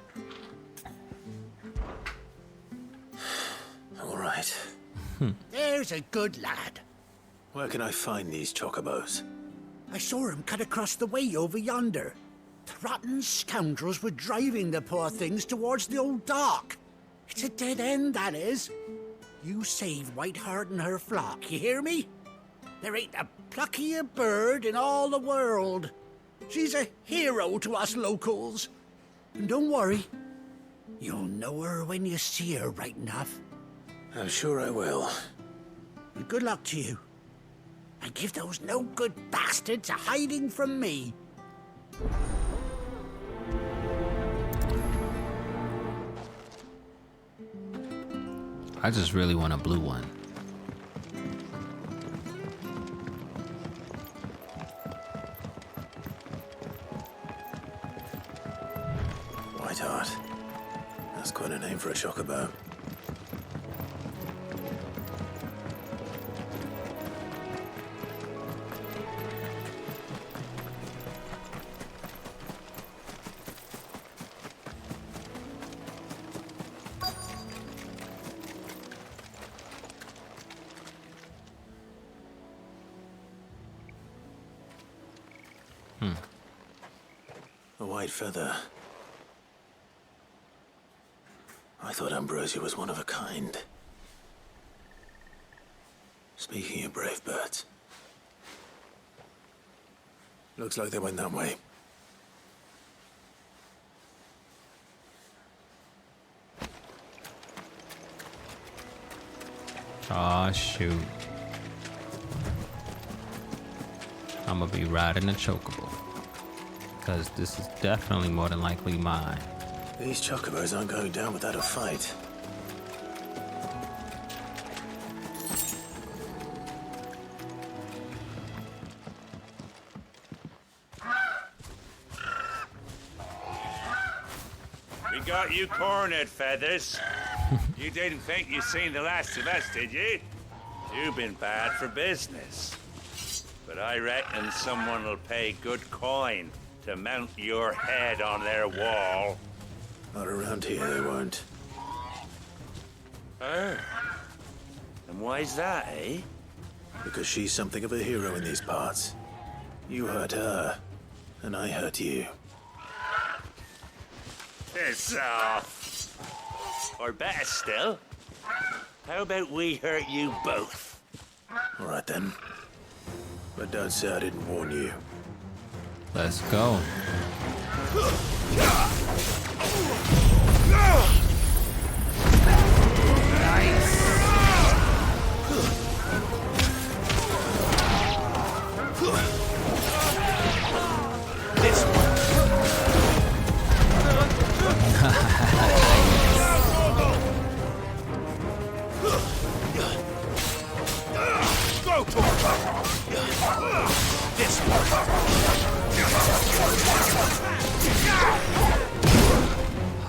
All right. There's a good lad. Where can I find these chocobos? I saw him cut across the way over yonder. The rotten scoundrels were driving the poor things towards the old dock. It's a dead end, that is. You save Whiteheart and her flock, you hear me? There ain't a pluckier bird in all the world. She's a hero to us locals. And don't worry, you'll know her when you see her right enough. I'm sure I will. And good luck to you. And give those no-good bastards a hiding from me. I just really want a blue one. Whiteheart. That's quite a name for a chocobo. A white feather. I thought Ambrosia was one of a kind. Speaking of brave birds. Looks like they went that way. Aw, shoot. I'm gonna be riding a chocobo. Because this is definitely more than likely mine. These chocobos aren't going down without a fight. We got you cornered, Feathers. You didn't think you'd seen the last of us, did you? You've been bad for business. But I reckon someone will pay good coin to mount your head on their wall. Not around here, they won't. Oh. And why's that, eh? Because she's something of a hero in these parts. You hurt her, and I hurt you. Piss off. Or better still, how about we hurt you both? All right then. But don't say I didn't warn you. Let's go. This one. Go to this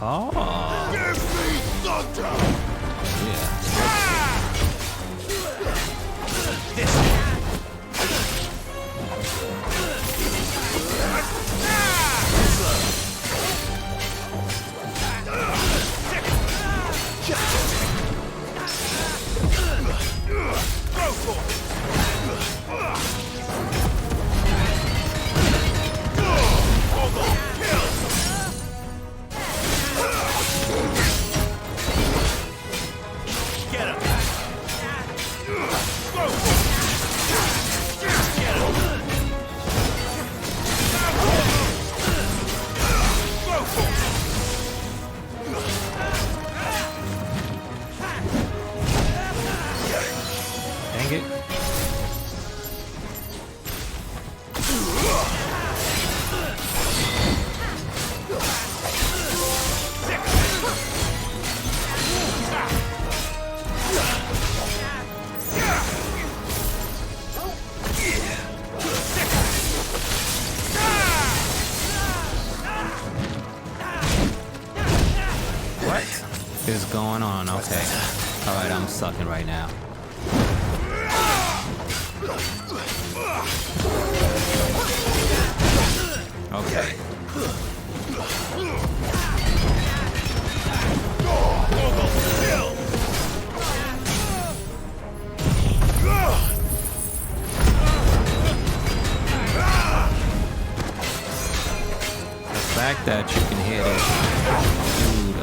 Oh. Give me thunder. This Dang it. What is going on? Okay. Alright, I'm sucking right now. Okay. The fact that you can hear this dude,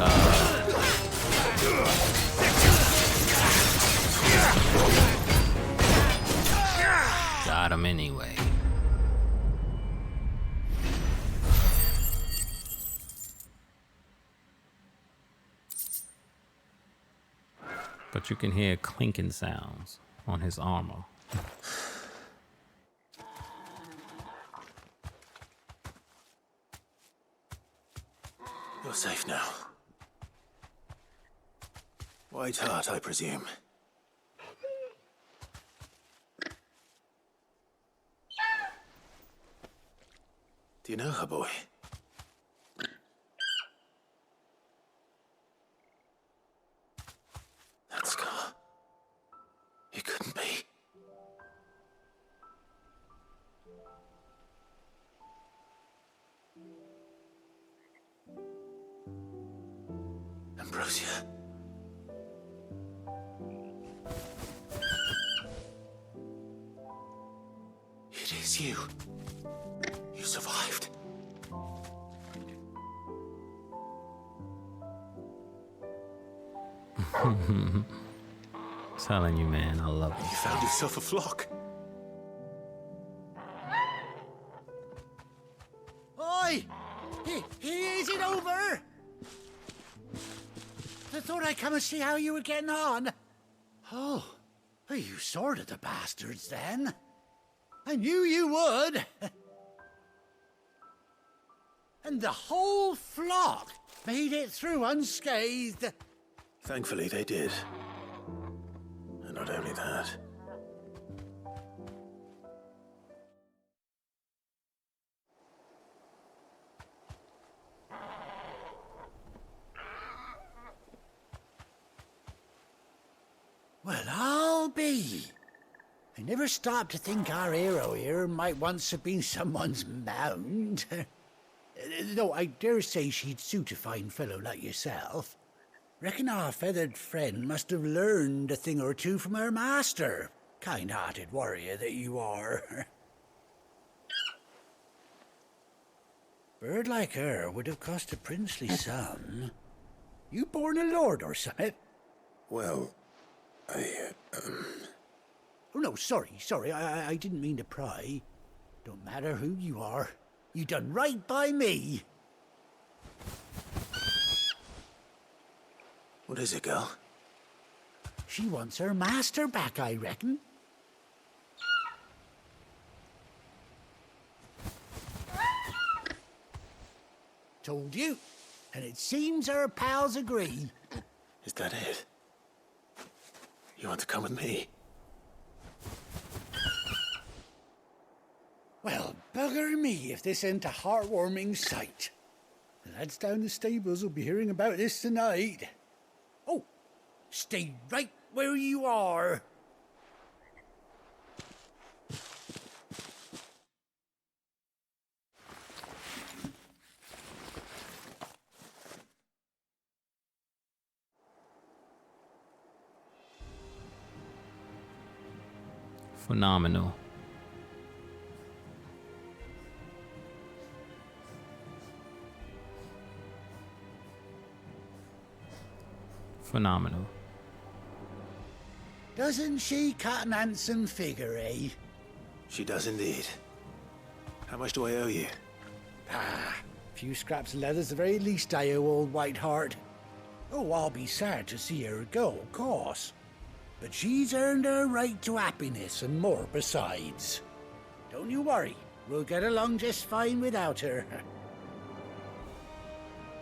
got him anyway. But you can hear clinking sounds on his armor. You're safe now. White Hart, I presume. Do you know her, boy? That scar. It couldn't be. Ambrosia. It is you. You survived. Telling you, man, I love it. You found yourself a flock. Oi! Is it over? I thought I'd come and see how you were getting on. Oh, Oh, you sorted the bastards, then. I knew you would. And the whole flock made it through unscathed. Thankfully, they did. And not only that. Well, I'll be. I never stopped to think our hero here might once have been someone's mount. Though I dare say she'd suit a fine fellow like yourself. Reckon our feathered friend must have learned a thing or two from her master. Kind-hearted warrior that you are. Bird like her would have cost a princely sum. You born a lord or something? Well, Oh, no, sorry. I didn't mean to pry. Don't matter who you are. You done right by me. What is it, girl? She wants her master back, I reckon. Told you. And it seems her pals agree. Is that it? You want to come with me? Well, bugger me if this ain't a heartwarming sight. The lads down the stables will be hearing about this tonight. Oh, stay right where you are. Phenomenal. Phenomenal. Doesn't she cut an handsome figure, eh? She does indeed. How much do I owe you? A few scraps of leather's the very least I owe old Whiteheart. Oh, I'll be sad to see her go, of course. But she's earned her right to happiness and more besides. Don't you worry, we'll get along just fine without her.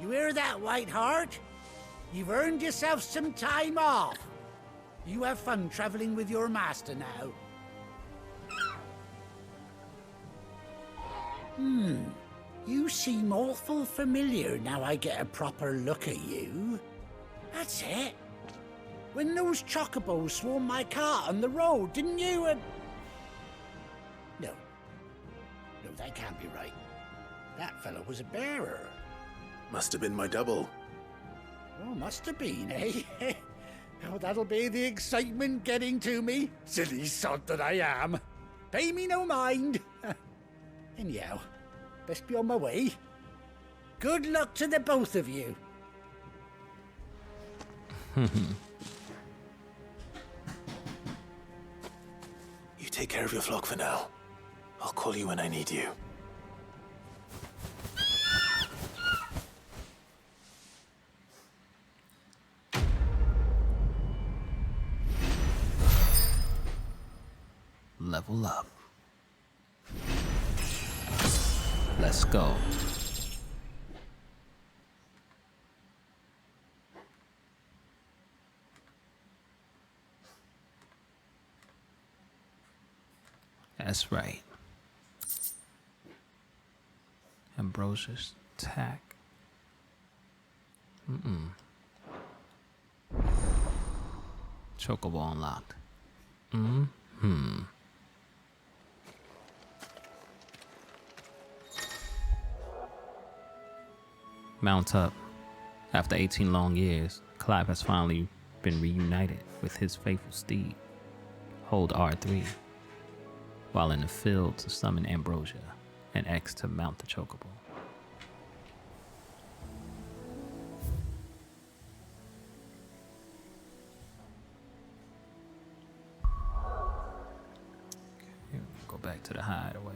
You hear that, Whiteheart? You've earned yourself some time off. You have fun traveling with your master now. You seem awful familiar now I get a proper look at you. That's it. When those chocobos swarmed my cart on the road, didn't you? No, that can't be right. That fellow was a bearer. Must have been my double. Oh, must have been, eh? Oh, that'll be the excitement getting to me. Silly sod that I am. Pay me no mind. Anyhow, best be on my way. Good luck to the both of you. You take care of your flock for now. I'll call you when I need you. Level up. Let's go. That's right. Ambrosia's attack. Chocobo unlocked. Mount up. After 18 long years, Clive has finally been reunited with his faithful steed. Hold R3 while in the field to summon Ambrosia, and X to mount the chocobo. Okay, go back to the hideaway.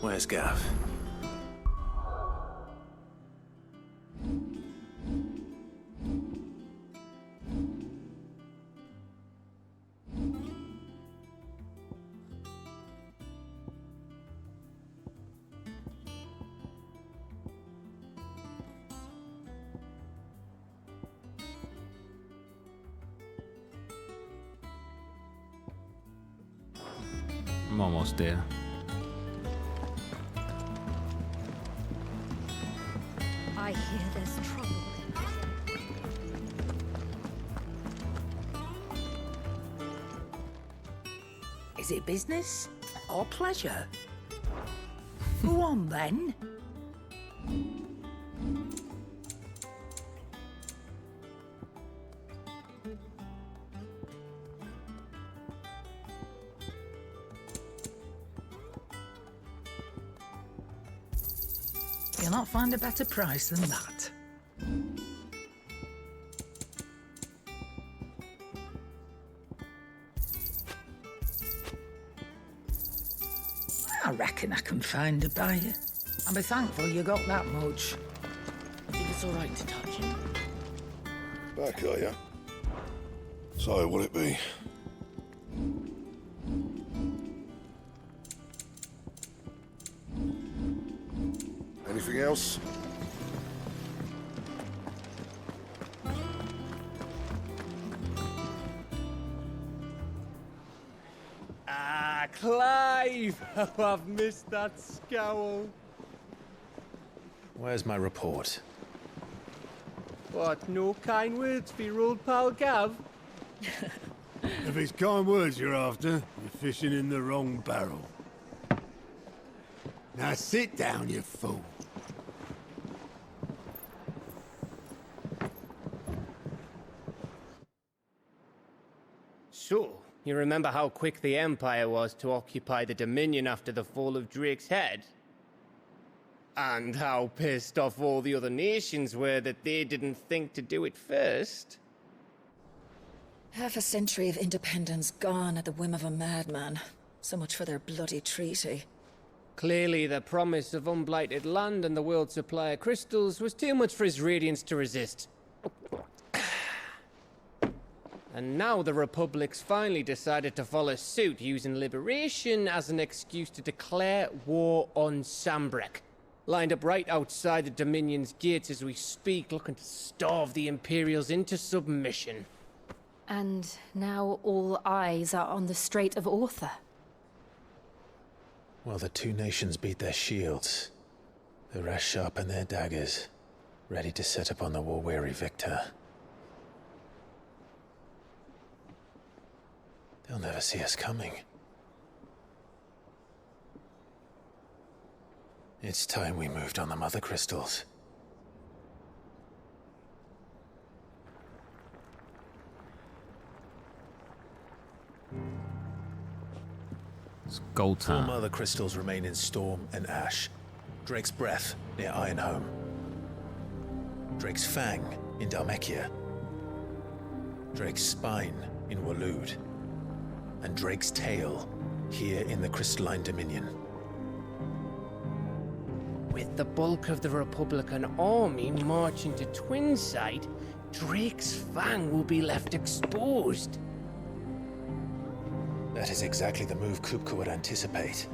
Where's Gav? I'm almost there. I hear there's trouble. Is it business or pleasure? Go on then. You'll not find a better price than that. I reckon I can find a buyer. I'll be thankful you got that much. I think it's all right to touch him. Back, are you? So, will it be? Anything else? Ah, Clive! Oh, I've missed that scowl. Where's my report? What, no kind words for your old pal Gav? If it's kind words you're after, you're fishing in the wrong barrel. Now sit down, you fool. So, you remember how quick the Empire was to occupy the Dominion after the fall of Drake's head? And how pissed off all the other nations were that they didn't think to do it first? Half a century of independence gone at the whim of a madman. So much for their bloody treaty. Clearly, the promise of unblighted land and the world's supply of crystals was too much for his radiance to resist. And now the Republic's finally decided to follow suit, using liberation as an excuse to declare war on Sambrek. Lined up right outside the Dominion's gates as we speak, looking to starve the Imperials into submission. And now all eyes are on the Strait of Author. While the two nations beat their shields, the rest sharpen their daggers, ready to set upon the war-weary victor. They'll never see us coming. It's time we moved on the mother crystals. It's gold time. 4 mother crystals remain in Storm and Ash. Drake's Breath near Ironhome. Drake's Fang in Dhalmekia. Drake's Spine in Waloed. And Drake's Tail here in the Crystalline Dominion. With the bulk of the Republican army marching to Twinside, Drake's Fang will be left exposed. That is exactly the move Kupka would anticipate.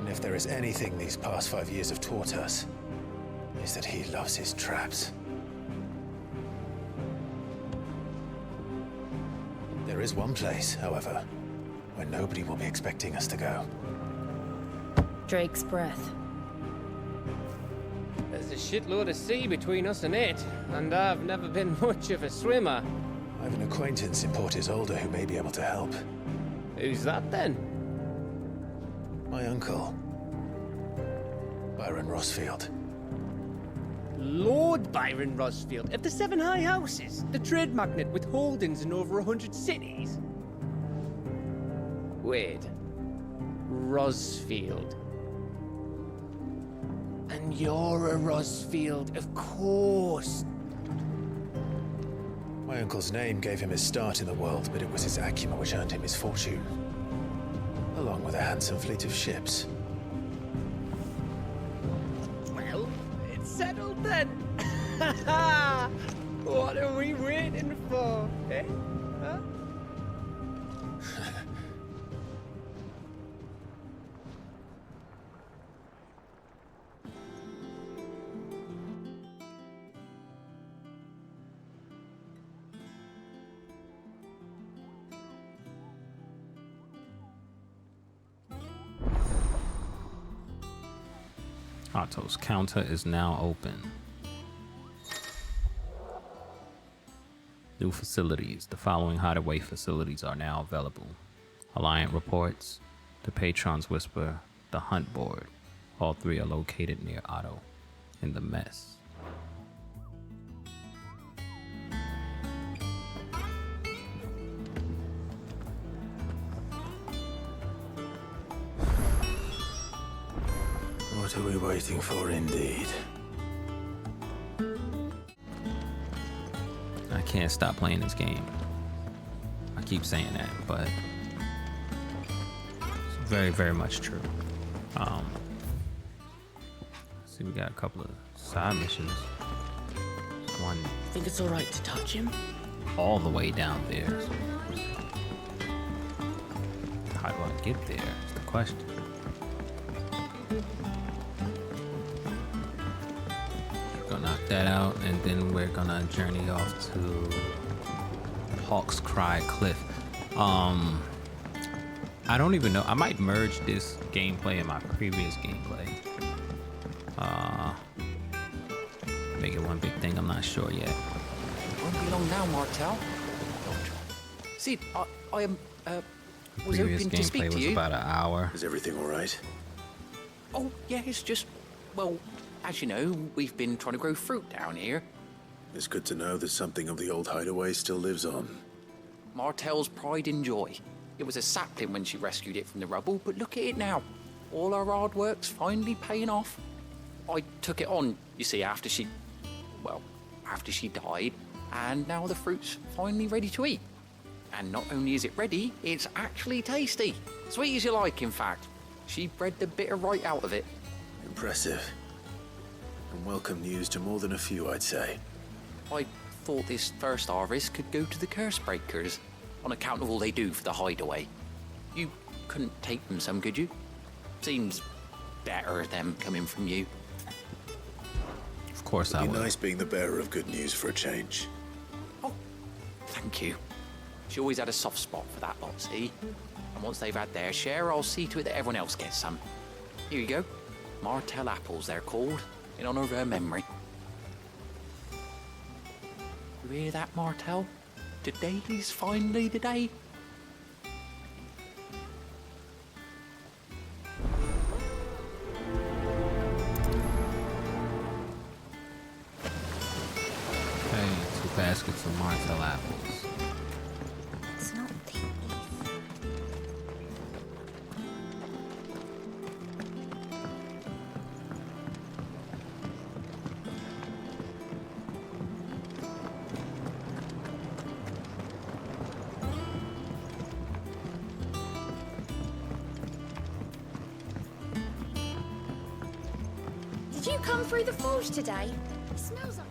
And if there is anything these past 5 years have taught us, is that he loves his traps. There is one place, however, where nobody will be expecting us to go. Drake's Breath. There's a shitload of sea between us and it, and I've never been much of a swimmer. I have an acquaintance in Port Isolde who may be able to help. Who's that then? My uncle, Byron Rosfield. Lord Byron Rosfield of the Seven High Houses, the trade magnate with holdings in over 100 cities. Wait, Rosfield. And you're a Rosfield, of course. My uncle's name gave him his start in the world, but it was his acumen which earned him his fortune. Along with a handsome fleet of ships. What are we waiting for, eh? Huh? Otto's counter is now open. New facilities. The following hideaway facilities are now available. Alliant reports, the Patron's Whisper, the Hunt Board. All three are located near Otto in the mess. What are we waiting for, indeed? I can't stop playing this game. I keep saying that, but it's very, very much true. See, we got a couple of side missions. One Think it's all right to touch him? all the way down there. How do I get there? Is the question. We're gonna knock that out, and then we're gonna journey off to Hawk's Cry Cliff. I don't even know. I might merge this gameplay and my previous gameplay. Make it one big thing. I'm not sure yet. Won't be long now, Martel. See, I am was Previous hoping to speak gameplay to was you. about an hour. Is everything all right? Oh, yeah, it's just, well, as you know, we've been trying to grow fruit down here. It's good to know that something of the old hideaway still lives on. Martel's pride and joy. It was a sapling when she rescued it from the rubble, but look at it now. All our hard work's finally paying off. I took it on, you see, after she died, and now the fruit's finally ready to eat. And not only is it ready, it's actually tasty. Sweet as you like, in fact. She bred the bitter right out of it. Impressive. And welcome news to more than a few, I'd say. I thought this first harvest could go to the curse breakers, on account of all they do for the hideaway. You couldn't take them some, could you? Seems better them coming from you. Of course I It'd will. be nice being the bearer of good news for a change. Thank you. She always had a soft spot for that lot, see? And once they've had their share, I'll see to it that everyone else gets some. Here you go. Martel apples, they're called, in honor of her memory. You hear that, Martel? Today's finally the day. Okay, 2 baskets of Martel apples. It's not the Did you come through the forge today? It smells nice.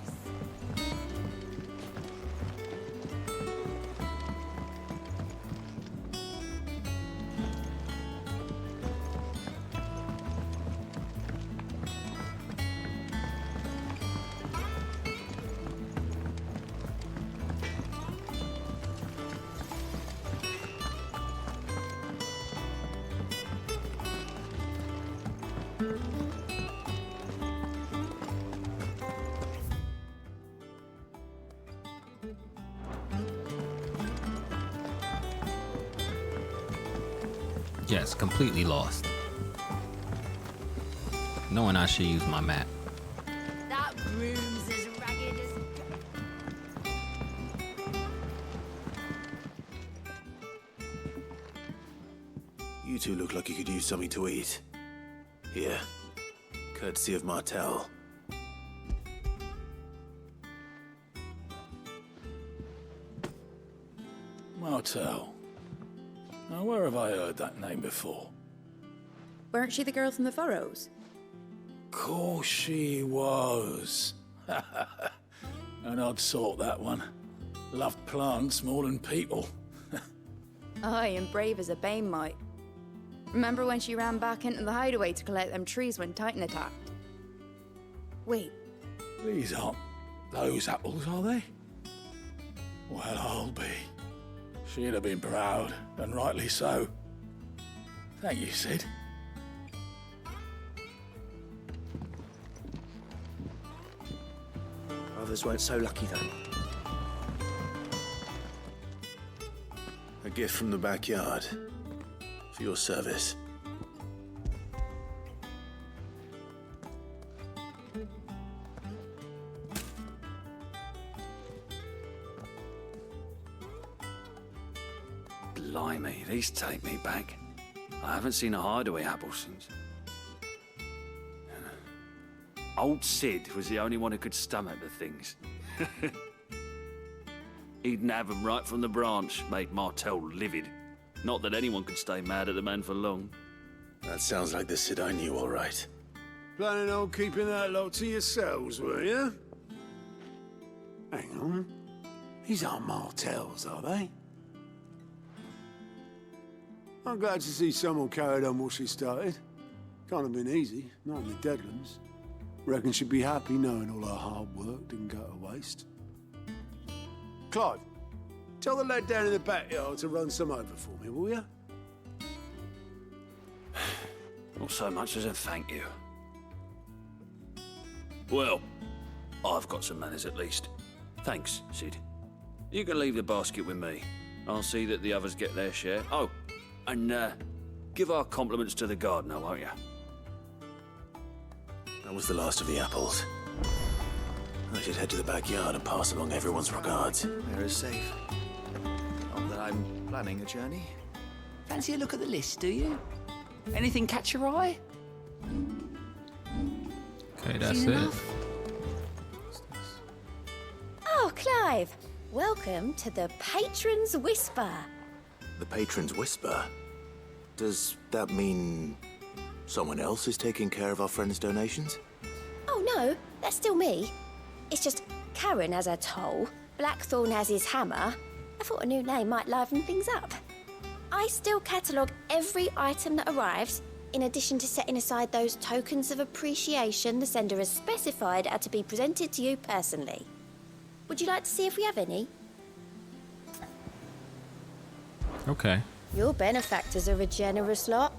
Yes, completely lost. Knowing I should use my map. That room's as ragged as... You two look like you could use something to eat. Here, courtesy of Martel. Martel. Now, where have I heard that name before? Weren't she the girl from the Furrows? Course she was. An odd sort, that one. Loved plants more than people. Aye, and brave as a bane might. Remember when she ran back into the hideaway to collect them trees when Titan attacked? Wait. These aren't those apples, are they? Well, I'll be. She'd have been proud, and rightly so. Thank you, Sid. Others weren't so lucky, though. A gift from the backyard. For your service. Blimey, these take me back. I haven't seen a hideaway apple since. Old Sid was the only one who could stomach the things. He'd nab them right from the branch, made Martel livid. Not that anyone could stay mad at the man for long. That sounds like the Sid I knew, all right. Planning on keeping that lot to yourselves, were you? Hang on. These aren't Martels, are they? I'm glad to see someone carried on what she started. Can't have been easy, not in the Deadlands. Reckon she'd be happy knowing all her hard work didn't go to waste. Clive, tell the lad down in the backyard to run some over for me, will you? Not so much as a thank you. Well, I've got some manners at least. Thanks, Sid. You can leave the basket with me. I'll see that the others get their share. Oh, and give our compliments to the gardener, won't you? That was the last of the apples. I should head to the backyard and pass along everyone's regards. They're safe. Not that I'm planning a journey. Fancy a look at the list, do you? Anything catch your eye? Okay, that's Seen it. enough? Oh, Clive! Welcome to the Patron's Whisper. The Patron's Whisper? Does that mean someone else is taking care of our friend's donations? Oh no, that's still me. It's just Karen has her toll, Blackthorn has his hammer. I thought a new name might liven things up. I still catalogue every item that arrives, in addition to setting aside those tokens of appreciation the sender has specified are to be presented to you personally. Would you like to see if we have any? Okay. Your benefactors are a generous lot.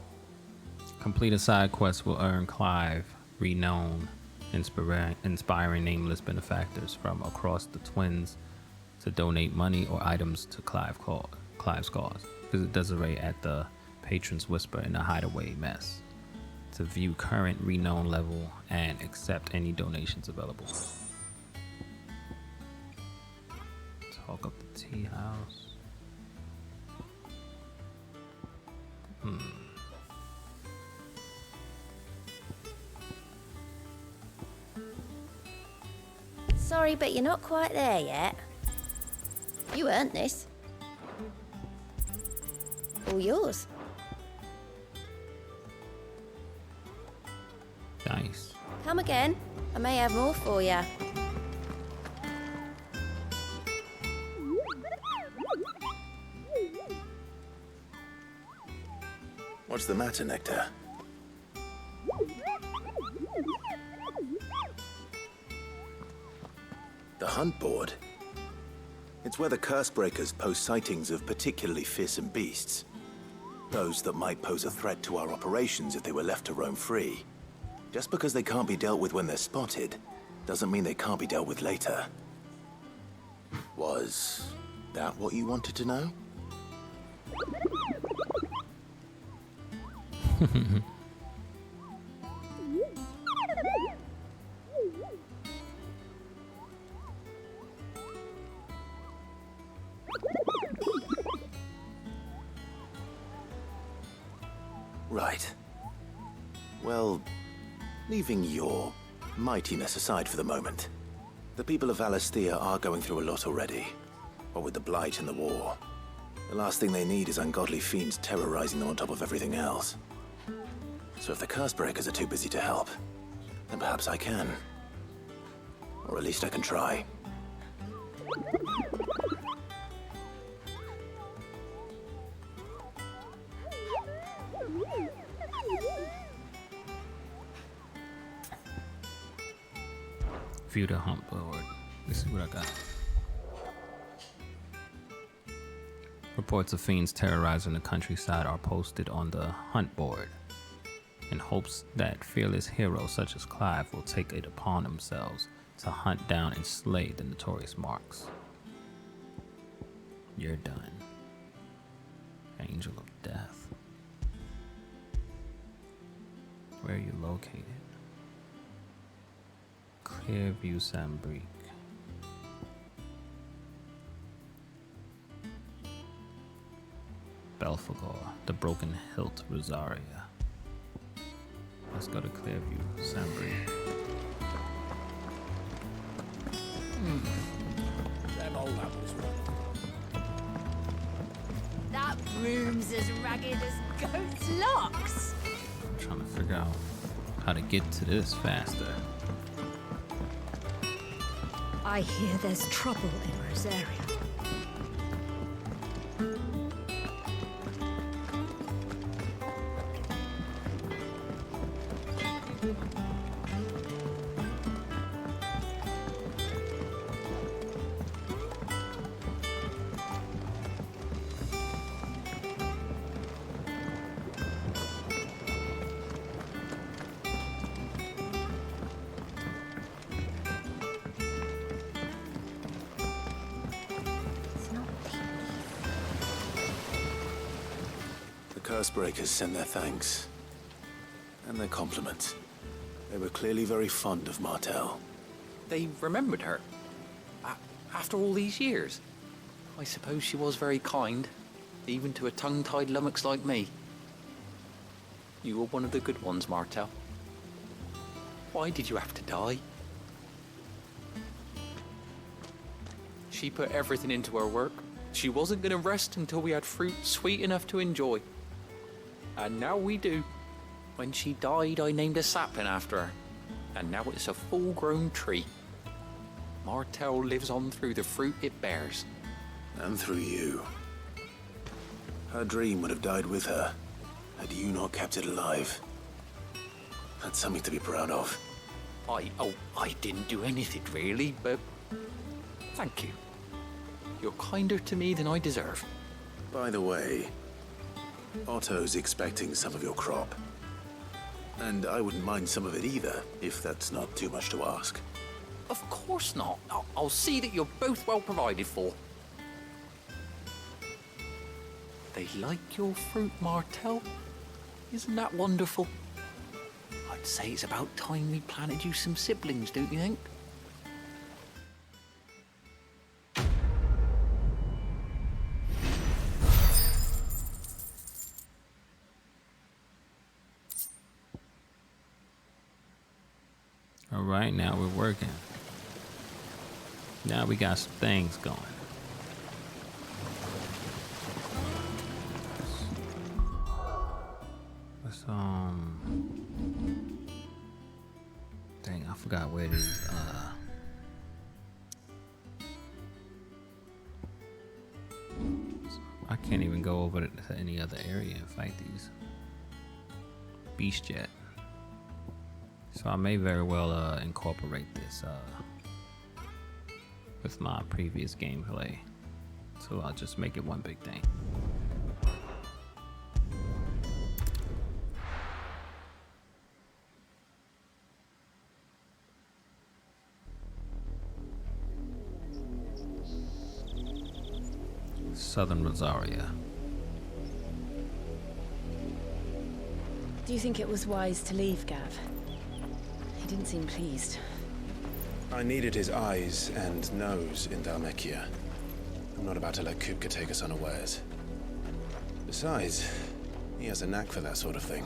Complete a side quest will earn Clive renown, inspiring nameless benefactors from across the Twins to donate money or items to Clive's cause. Visit Desiree at the Patron's Whisper in the Hideaway Mess to view current renown level and accept any donations available. Talk up the tea house. Sorry, but you're not quite there yet. You earned this. All yours. Nice. Come again. I may have more for you. What's the matter, Nectar? The hunt board? It's where the Cursebreakers post sightings of particularly fearsome beasts. Those that might pose a threat to our operations if they were left to roam free. Just because they can't be dealt with when they're spotted, doesn't mean they can't be dealt with later. Was that what you wanted to know? Right. Well, leaving your mightiness aside for the moment, the people of Valisthea are going through a lot already. What with the Blight and the war. The last thing they need is ungodly fiends terrorizing them on top of everything else. So if the Cursebreakers are too busy to help, then perhaps I can. Or at least I can try. View the hunt board. This is what I got. Reports of fiends terrorizing the countryside are posted on the hunt board in hopes that fearless heroes such as Clive will take it upon themselves to hunt down and slay the notorious marks. You're done. Angel of Death. Where are you located? Clearview, Sambrique. Belphegor, the Broken Hilt, Rosaria. Let's go to Clearview, Sambrique. Them old apples were. That broom's as ragged as goat's locks. I'm trying to figure out how to get to this faster. I hear there's trouble in Rosaria. Cursebreakers sent their thanks. And their compliments. They were clearly very fond of Martel. They remembered her. After all these years. I suppose she was very kind, even to a tongue-tied lummox like me. You were one of the good ones, Martel. Why did you have to die? She put everything into her work. She wasn't going to rest until we had fruit sweet enough to enjoy. And now we do. When she died, I named a sapling after her. And now it's a full-grown tree. Martel lives on through the fruit it bears. And through you. Her dream would have died with her, had you not kept it alive. That's something to be proud of. I didn't do anything really, but thank you. You're kinder to me than I deserve. By the way, Otto's expecting some of your crop. And I wouldn't mind some of it either, if that's not too much to ask. Of course not. I'll see that you're both well provided for. They like your fruit, Martel. Isn't that wonderful? I'd say it's about time we planted you some siblings, don't you think? All right, now we're working. Now we got some things going. Let's dang, I forgot where these I can't even go over to any other area and fight these beast jet. So I may very well incorporate this with my previous gameplay. So I'll just make it one big thing. Southern Rosaria. Do you think it was wise to leave, Gav? He didn't seem pleased. I needed his eyes and nose in Dhalmekia. I'm not about to let Kupka take us unawares. Besides, he has a knack for that sort of thing.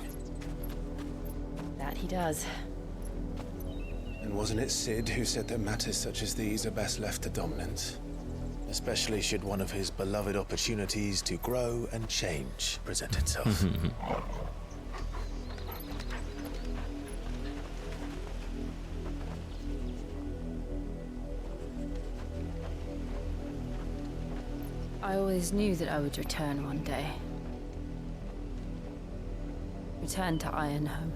That he does. And wasn't it Sid who said that matters such as these are best left to dominance? Especially should one of his beloved opportunities to grow and change present itself. I always knew that I would return one day. Return to Ironhome.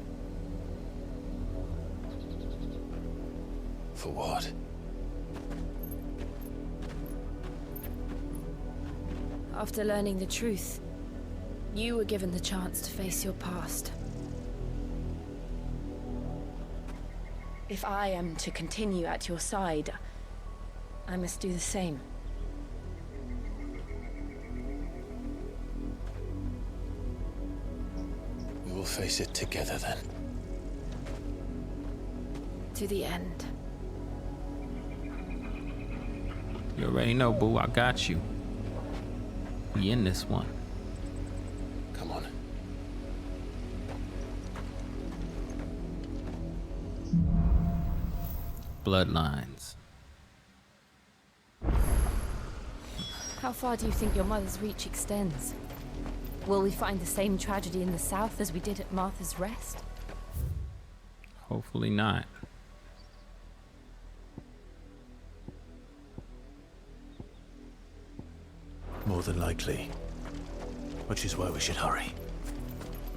For what? After learning the truth, you were given the chance to face your past. If I am to continue at your side, I must do the same. We will face it together then. To the end. You already know, boo. I got you. We in this one. Come on. Bloodlines. How far do you think your mother's reach extends? Will we find the same tragedy in the south as we did at Martha's Rest? Hopefully not. More than likely. Which is why we should hurry.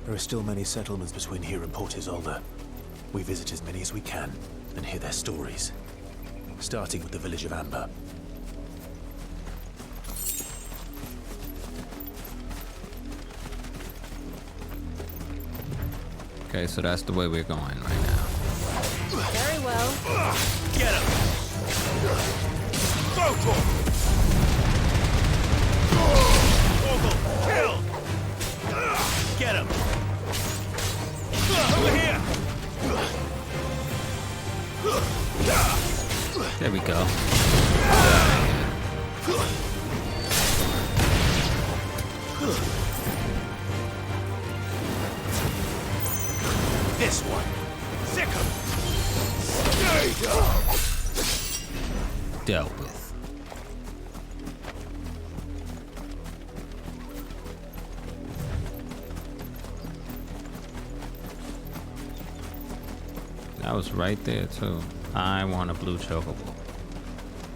There are still many settlements between here and Port Isolde. We visit as many as we can and hear their stories. Starting with the village of Amber. Okay, so that's the way we're going right now. Very well. Get him! Go for him! Ogle, kill! Get him! Over here! There we go. This one! Sick him! Dealt with. That was right there too. I want a blue chocobo,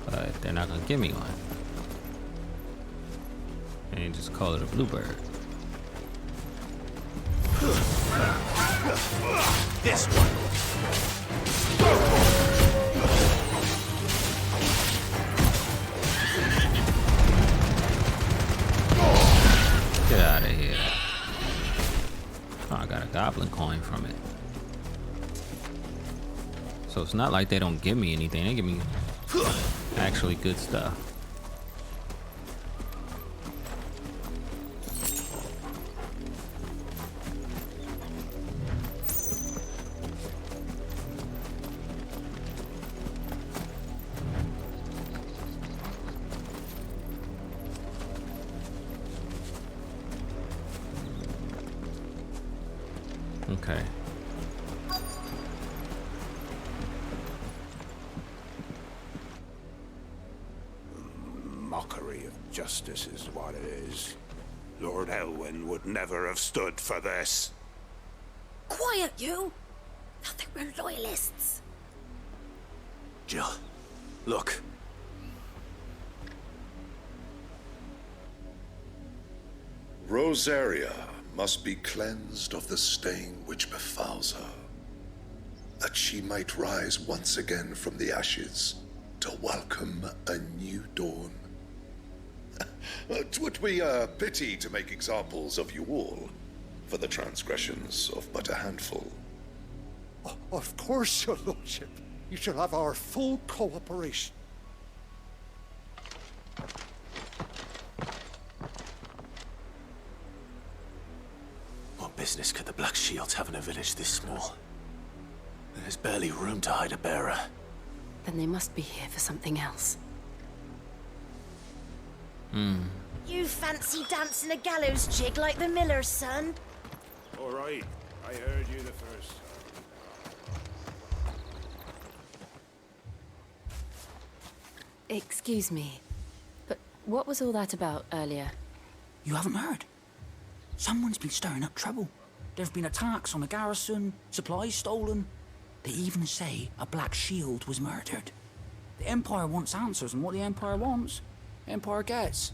but they're not gonna give me one. And just call it a bluebird. This one! Get out of here. Oh, I got a goblin coin from it. So it's not like they don't give me anything. They give me actually good stuff. Okay. Mockery of justice is what it is. Lord Elwyn would never have stood for this. Quiet, you! Thought they were loyalists. Jill, look. Rosaria must be cleansed of the stain which befouls her, that she might rise once again from the ashes to welcome a new dawn. 'Twould be a pity to make examples of you all for the transgressions of but a handful. Of course, your lordship. You shall have our full cooperation. What business could the Black Shields have in a village this small? There's barely room to hide a bearer. Then they must be here for something else. You fancy dancing a gallows jig like the miller's son? All right, I heard you the first. Excuse me, but what was all that about earlier? You haven't heard? Someone's been stirring up trouble. There've been attacks on the garrison, supplies stolen. They even say a Black Shield was murdered. The Empire wants answers, and what the Empire wants, Empire gets.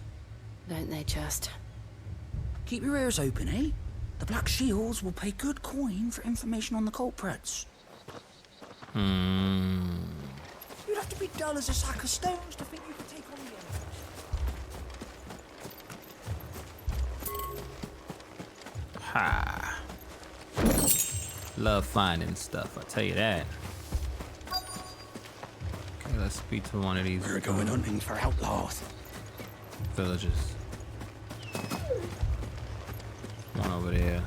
Don't they just? Keep your ears open, eh? The Black Shields will pay good coin for information on the culprits. You'd have to be dull as a sack of stones to think you could take on the enemy. Ha. Love finding stuff, I tell you that. Okay, let's speak to one of these. We're going hunting for outlaws. Villages. One over there.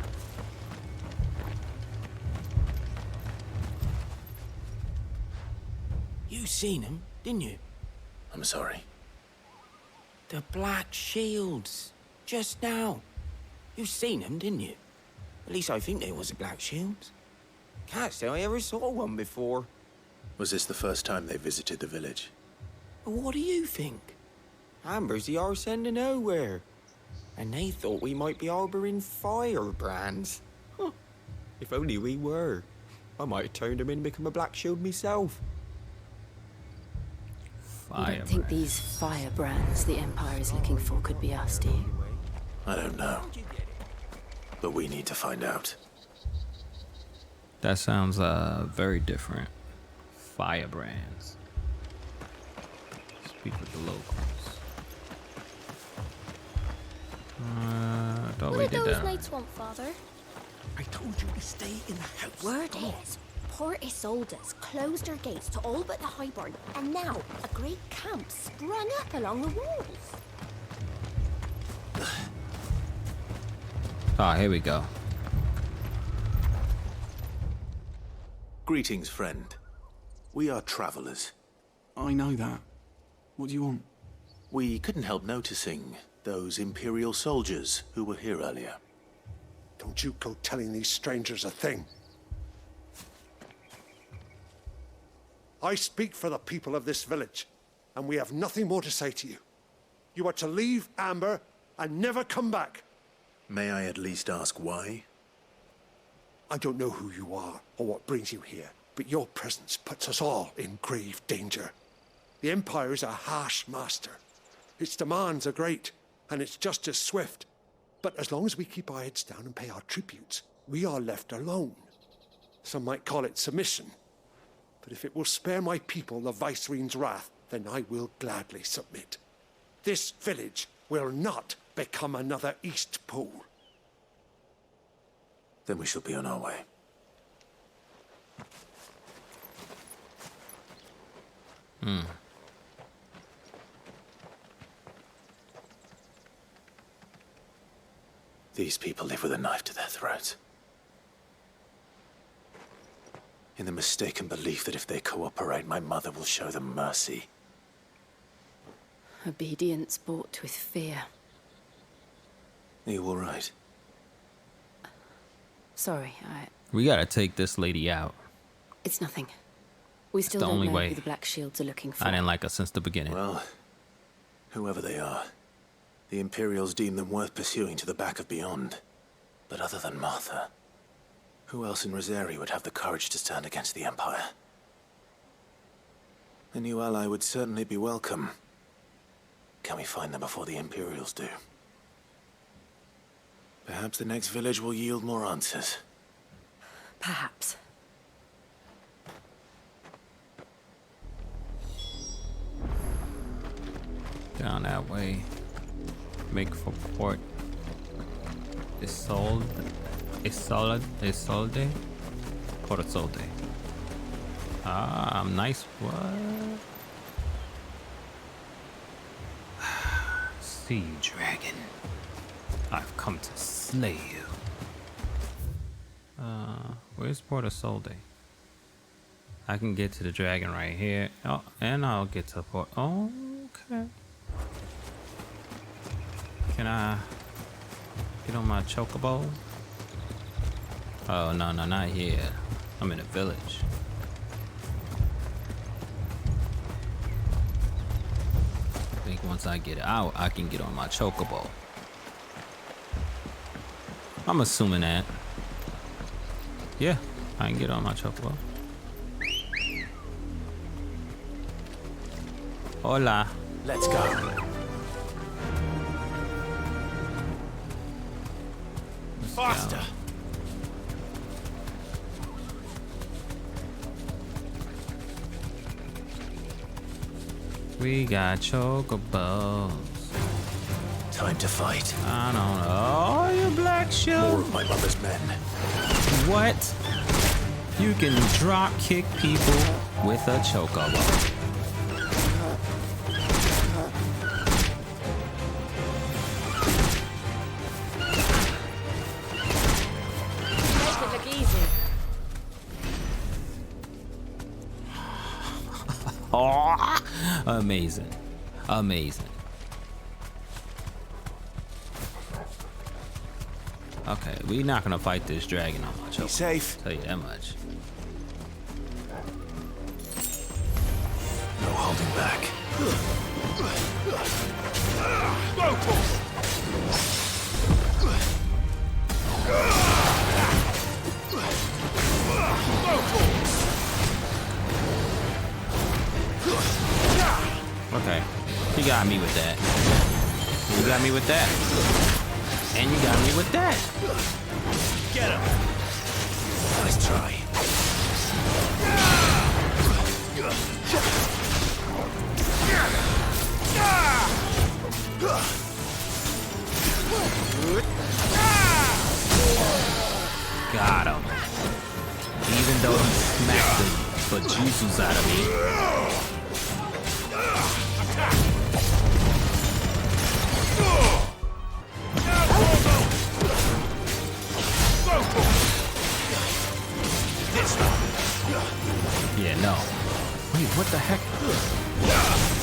You seen him, didn't you? I'm sorry. The Black Shields. Just now. You seen them, didn't you? At least I think they was the Black Shields. Can't say I ever saw one before. Was this the first time they visited the village? But what do you think? Amber's the arse end of nowhere. And they thought we might be harbouring firebrands. Huh. If only we were. I might have turned them in and become a Black Shield myself. You don't think these firebrands the Empire is looking for could be us, do you? I don't know. But we need to find out. That sounds very different. Firebrands. Speak with the locals. Thought we What did do those that. knights want, Father? I told you to stay in the house. Word is, poor Isolde's closed her gates to all but the highborn, and now a great camp sprung up along the walls. Ah, here we go. Greetings, friend. We are travelers. I know that. What do you want? We couldn't help noticing those Imperial soldiers who were here earlier. Don't you go telling these strangers a thing. I speak for the people of this village, and we have nothing more to say to you. You are to leave Amber and never come back. May I at least ask why? I don't know who you are or what brings you here, but your presence puts us all in grave danger. The Empire is a harsh master. Its demands are great, and its justice swift. But as long as we keep our heads down and pay our tributes, we are left alone. Some might call it submission. But if it will spare my people the Viceroy's wrath, then I will gladly submit. This village will not become another East Pool. Then we shall be on our way. These people live with a knife to their throats. In the mistaken belief that if they cooperate, my mother will show them mercy. Obedience bought with fear. Are you all right? Sorry, We gotta take this lady out. It's nothing. We still the don't only know way. who the Black Shields are looking for. I didn't like her since the beginning. Well, whoever they are, the Imperials deem them worth pursuing to the back of beyond. But other than Martha, who else in Rosaria would have the courage to stand against the Empire? A new ally would certainly be welcome. Can we find them before the Imperials do? Perhaps the next village will yield more answers. Perhaps. Down that way. Make for port. Isolde. Port Isolde. Ah, nice. What? Sea dragon. I've come to slay you. Where's Port Isolde? I can get to the dragon right here. Oh, and I'll get to Port. Oh, okay. Can I get on my chocobo? Oh, no, not here. I'm in a village. I think once I get out, I can get on my chocobo. I'm assuming that. Yeah, I can get on my chocobo. Hola. Let's go. Faster. We got chocobos. Time to fight. I don't know. Oh, you black shield. More of my mother's men. What? You can drop kick people with a chocobo. Make it look easy. Oh, amazing. Amazing. Okay, we're not gonna fight this dragon on my chocobo. Be safe. Tell you that much. No holding back. Okay, you got me with that. You got me with that. And you got me with that. Get him. Nice try. Got him. Even though he smacked the bejesus out of me. Yeah, no. Wait, what the heck?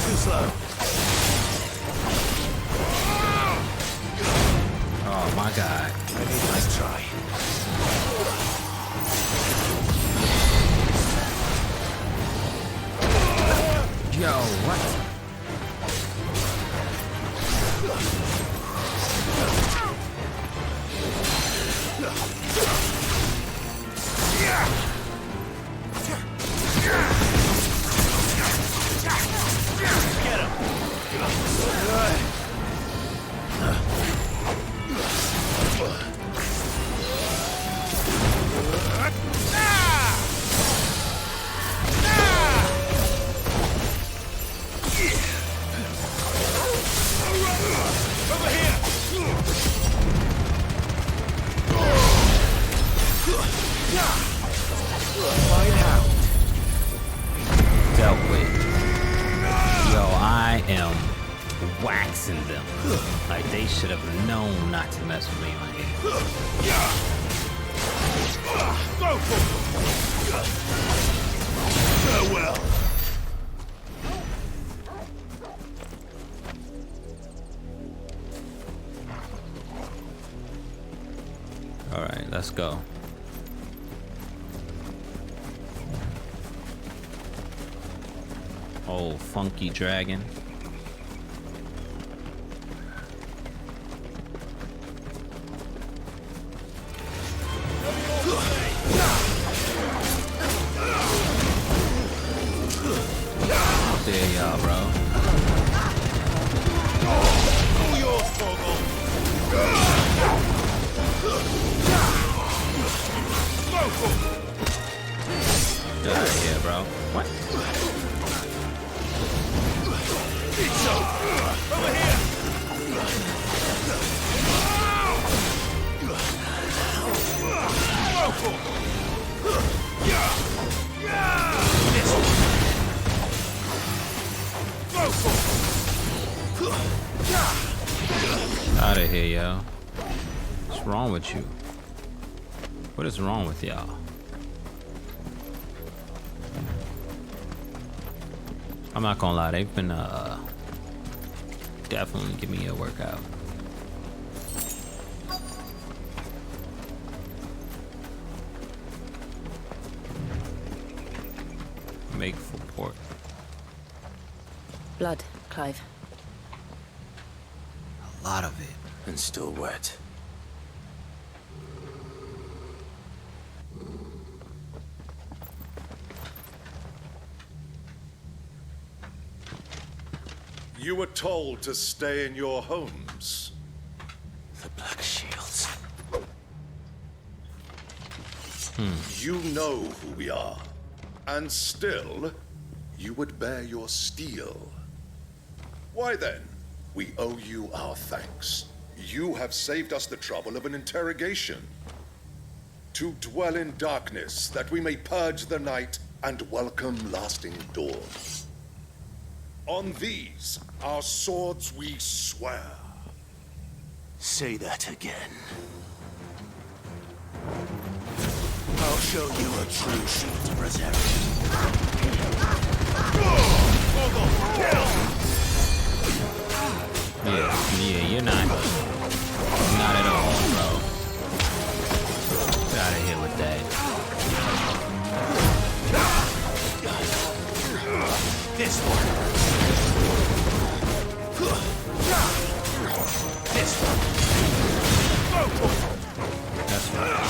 Too slow. Oh my god. Nice try. Yo, what? Get him. Over here. Dealt with. Yo, I am waxing them. Like they should have known not to mess with me on here. Farewell. All right, let's go. Oh, funky dragon. There y'all, bro. All yours, Foggle. Get out of here, bro. What? Over here. Out of here, yo. What's wrong with you? What is wrong with y'all? I'm not gonna lie, they've been definitely giving me a workout. Make for port. Blood, Clive. A lot of it. And still wet. You were told to stay in your homes. The Black Shields. You know who we are, and still, you would bear your steel. Why then, we owe you our thanks. You have saved us the trouble of an interrogation. To dwell in darkness, that we may purge the night and welcome lasting dawn. On these, our swords we swear. Say that again. I'll show you a true shield of Rosaria. Yeah, you're not at all, bro. Get out of here with that. This one. This one. That's right.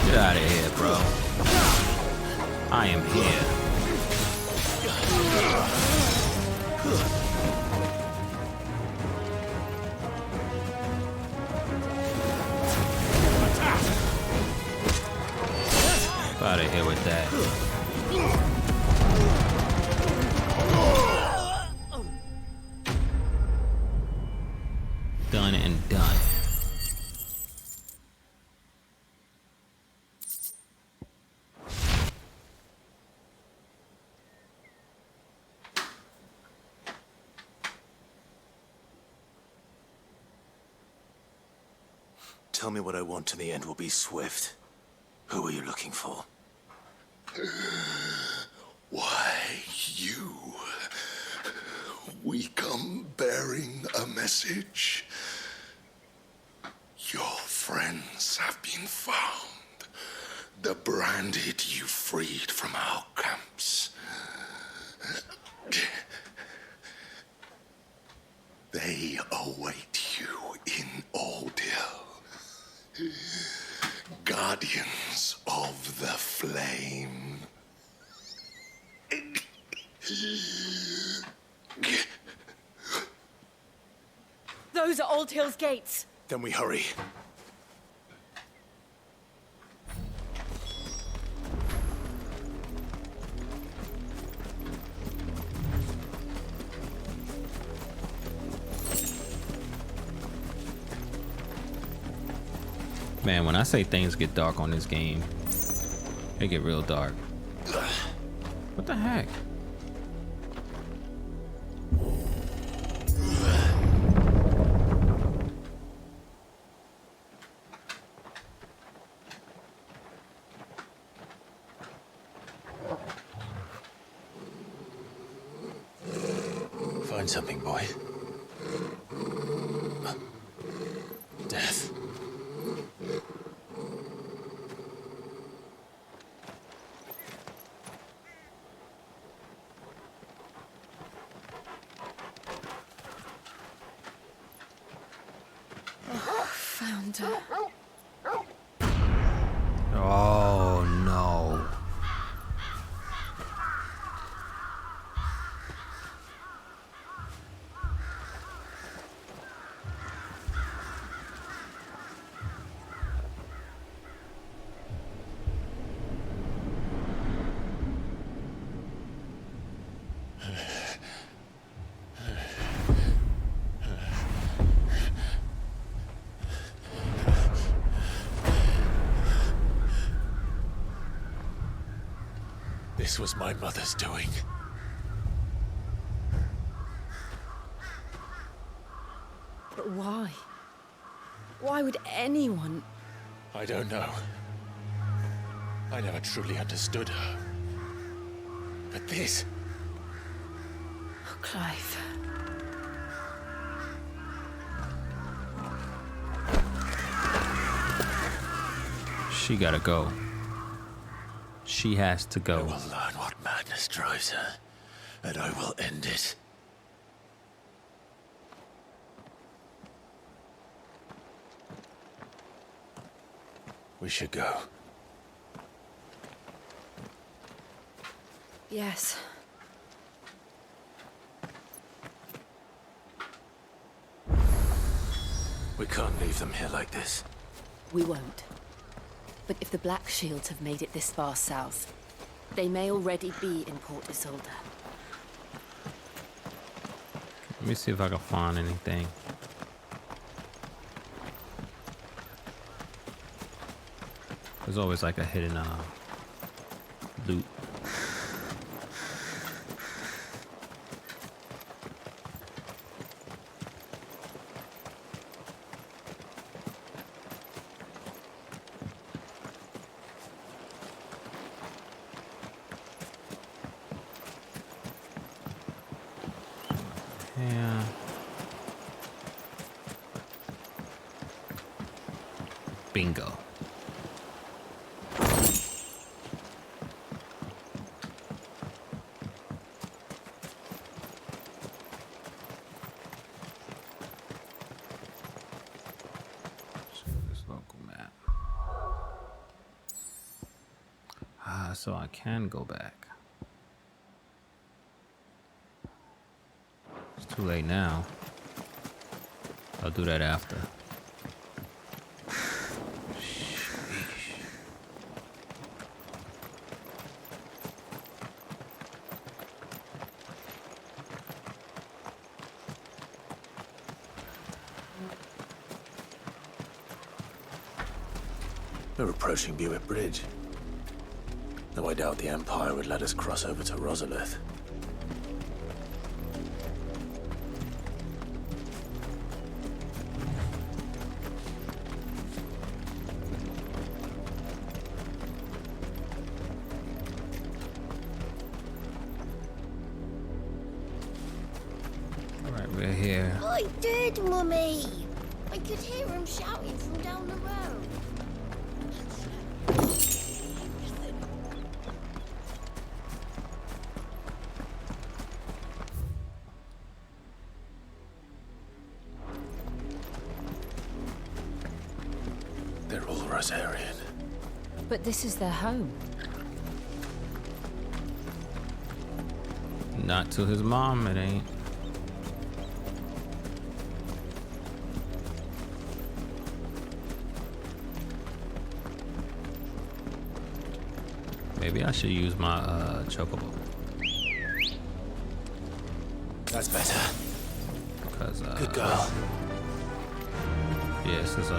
Get out of here, bro. I am here. Out of here with that. Done and done. Tell me what I want and the end will be swift. Who are you looking for? Why, you. We come bearing a message. Your friends have been found. The branded you freed from our camps. They await you in Aldil. Guardians of the Flame. Those are Old Hill's gates. Then we hurry. Man, when I say things get dark on this game, they get real dark. What the heck? Find something, boy. Death. Found her. Oh no. This was my mother's doing. But why? Why would anyone? I don't know. I never truly understood her. But this... Oh, Clive. She gotta go. She has to go. I will learn what madness drives her, and I will end it. We should go. Yes. We can't leave them here like this. We won't. But if the Black Shields have made it this far south, they may already be in Port Isolde. Let me see if I can find anything. There's always like a hidden loot. Yeah. Bingo. This local map. So I can go back. It's too late now. I'll do that after. We're approaching Buick Bridge. Though I doubt the Empire would let us cross over to Rosalith. Alright, we're here. I did, Mummy! I could hear him shouting from down the road. They're all Rosarian. But this is their home. Not to his mom, it ain't. Maybe I should use my chocobo. That's better. Because good girl. Yeah, this is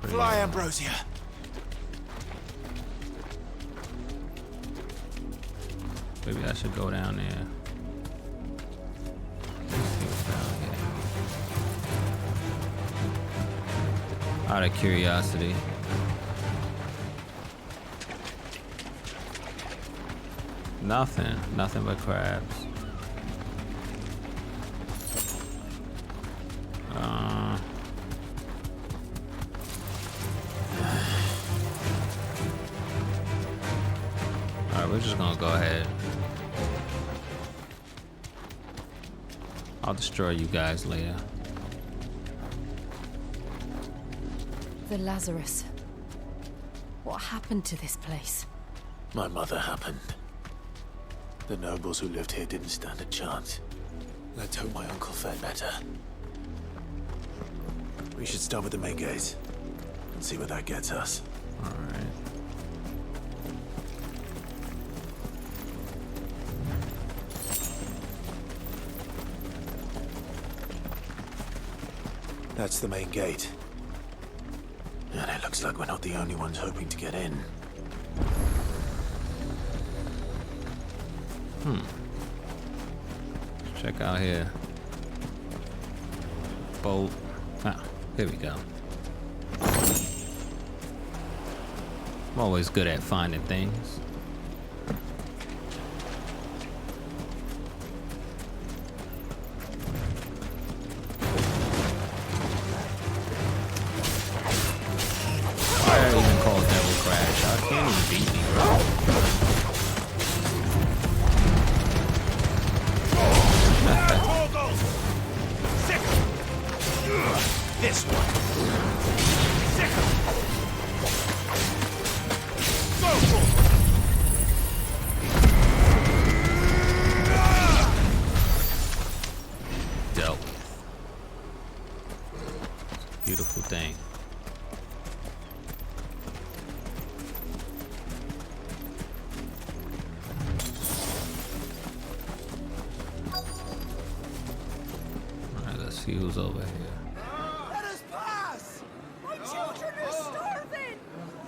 pretty, Fly, Ambrosia. maybe I should go down there. Let's see what's down here. Out of curiosity. Nothing but crabs. Alright, we're just gonna go ahead. I'll destroy you guys later. The Lazarus. What happened to this place? My mother happened. The nobles who lived here didn't stand a chance. Let's hope my uncle fared better. We should start with the main gate and see where that gets us. All right. That's the main gate. And it looks like we're not the only ones hoping to get in. Check out here. Bolt. Ah, here we go. I'm always good at finding things. Why are you even called Devil Crash? I can't even beat me, bro. This one. see who's over here. Let us pass! My children are starving!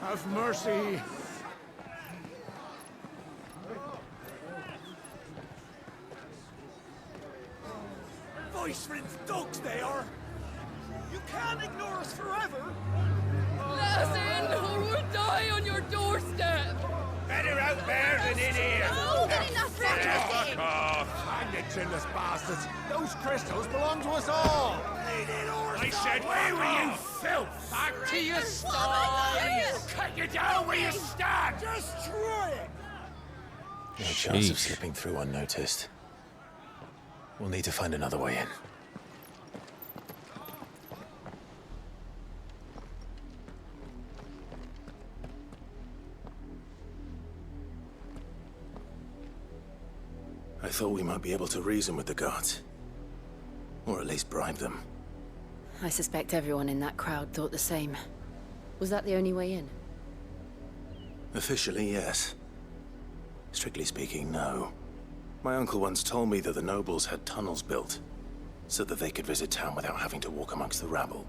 Have mercy! Viceland's dogs they are! You can't ignore us forever! Let us in, or we'll die on your doorstep! Better out there than in here! No, get in that Fuck off! Hang the chinless bastards! Those crystals belong to us all! I said, where were you, filth? Back to your sties! Cut you down where you stand! Destroy it! No chance of slipping through unnoticed. We'll need to find another way in. I thought we might be able to reason with the guards. Or at least bribe them. I suspect everyone in that crowd thought the same. Was that the only way in? Officially, yes. Strictly speaking, no. My uncle once told me that the nobles had tunnels built, so that they could visit town without having to walk amongst the rabble.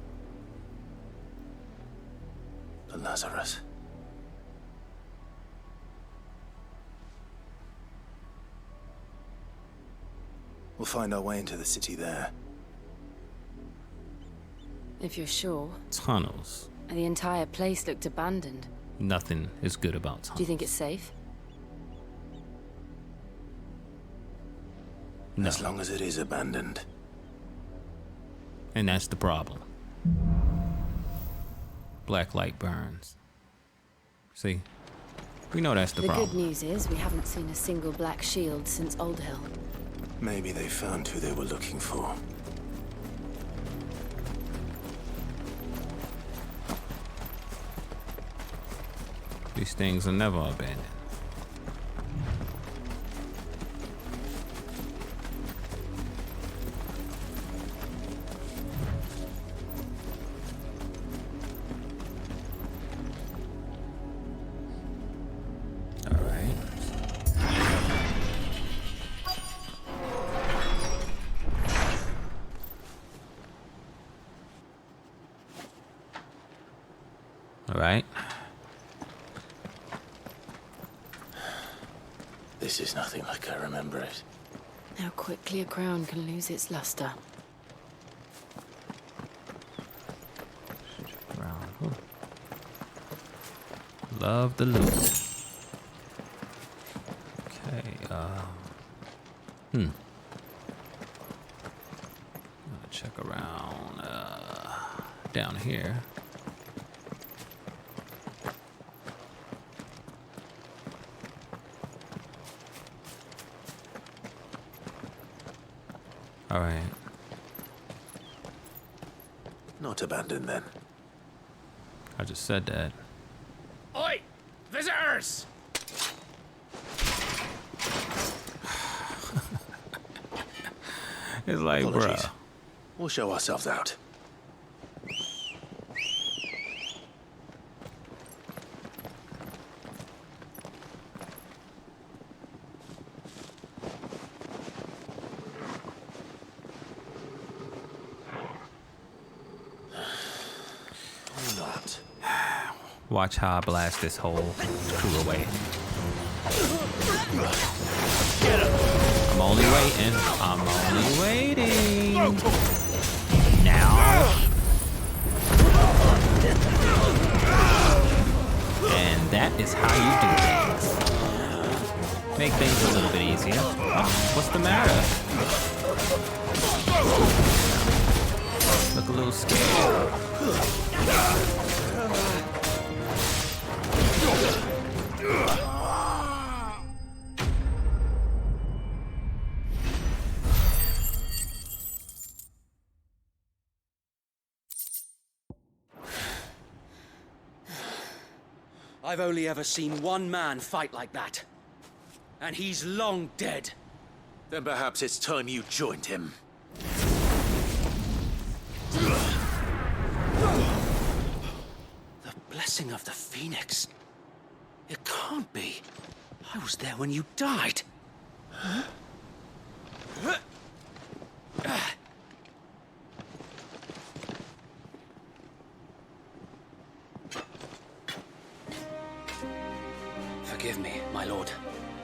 The Lazarus. We'll find our way into the city there. If you're sure. Tunnels. The entire place looked abandoned. Nothing is good about tunnels. Do you think it's safe? No. As long as it is abandoned. And that's the problem. Black light burns. See? We know that's the problem. The good news is we haven't seen a single black shield since Old Hill. Maybe they found who they were looking for. These things are never abandoned. Alright. This is nothing like I remember it. How quickly a crown can lose its luster. Love the loot. Okay, Gonna check around, down here. All right. Not abandoned then. I just said that. Oi! Visitors! It's like, Apologies. bruh. We'll show ourselves out. Watch how I blast this whole crew away. I'm only waiting. I'm only waiting. Now. And that is how you do things. Make things a little bit easier. Oh, what's the matter? Look a little scared. I've only ever seen one man fight like that. And he's long dead. Then perhaps it's time you joined him. The blessing of the Phoenix. It can't be. I was there when you died. Forgive me, my lord.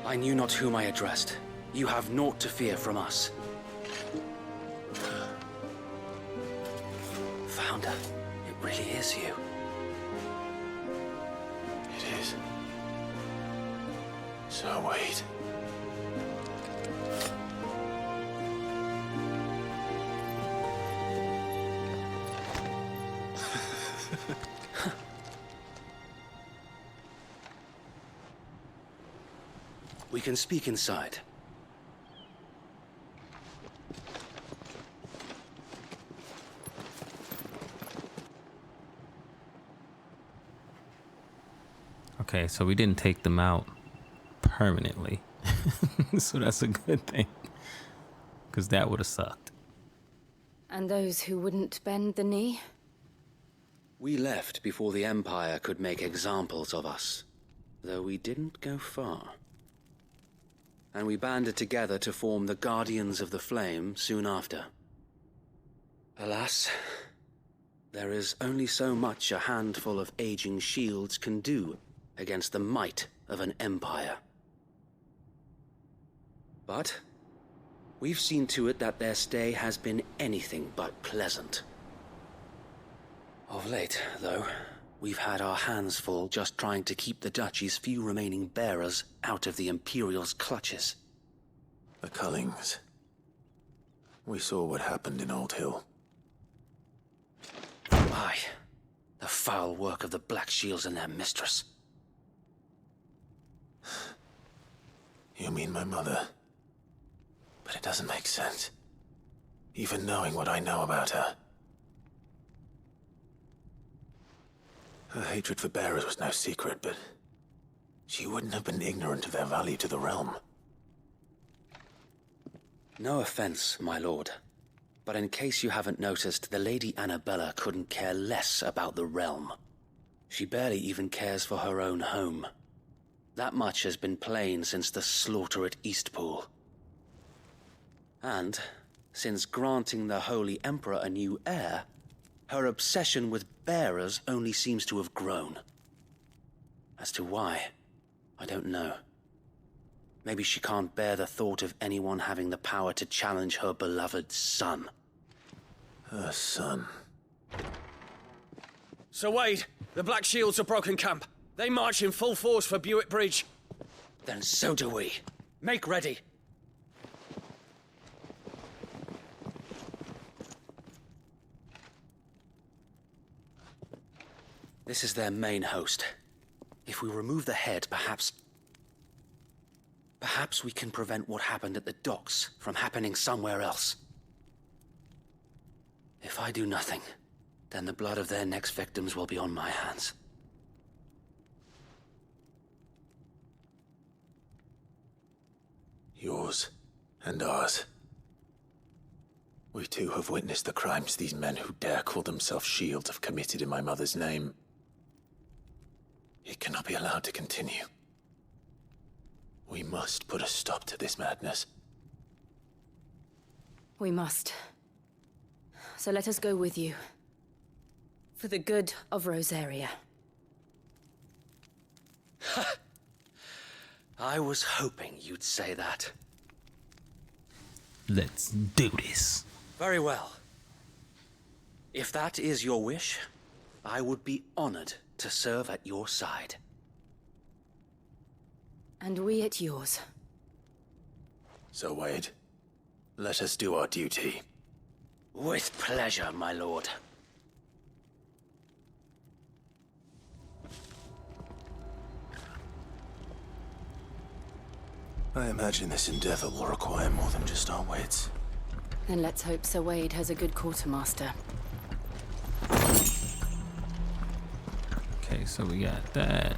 I knew not whom I addressed. You have naught to fear from us. Founder, it really is you. It is. So wait. We can speak inside. Okay, so we didn't take them out permanently. So that's a good thing. Because that would have sucked. And those who wouldn't bend the knee? We left before the Empire could make examples of us, though we didn't go far. And we banded together to form the Guardians of the Flame soon after. Alas, there is only so much a handful of aging shields can do against the might of an empire. But we've seen to it that their stay has been anything but pleasant. Of late, though, we've had our hands full just trying to keep the Duchy's few remaining bearers out of the Imperial's clutches. The Cullings. We saw what happened in Old Hill. Aye, the foul work of the Black Shields and their mistress. You mean my mother? But it doesn't make sense. Even knowing what I know about her. Her hatred for bearers was no secret, but she wouldn't have been ignorant of their value to the realm. No offense, my lord, but in case you haven't noticed, the Lady Annabella couldn't care less about the realm. She barely even cares for her own home. That much has been plain since the slaughter at Eastpool. And, since granting the Holy Emperor a new heir, her obsession with bearers only seems to have grown. As to why, I don't know. Maybe she can't bear the thought of anyone having the power to challenge her beloved son. Her son. Sir Wade, the Black Shields have broken camp. They march in full force for Buick Bridge. Then so do we. Make ready. This is their main host. If we remove the head, perhaps we can prevent what happened at the docks from happening somewhere else. If I do nothing, then the blood of their next victims will be on my hands. Yours and ours. We too have witnessed the crimes these men who dare call themselves shields have committed in my mother's name. It cannot be allowed to continue. We must put a stop to this madness. We must. So let us go with you. For the good of Rosaria. I was hoping you'd say that. Let's do this. Very well. If that is your wish, I would be honored to serve at your side. And we at yours. So, Wade, let us do our duty. With pleasure, my lord. I imagine this endeavor will require more than just our wits. Then let's hope Sir Wade has a good quartermaster. Okay, so we got that.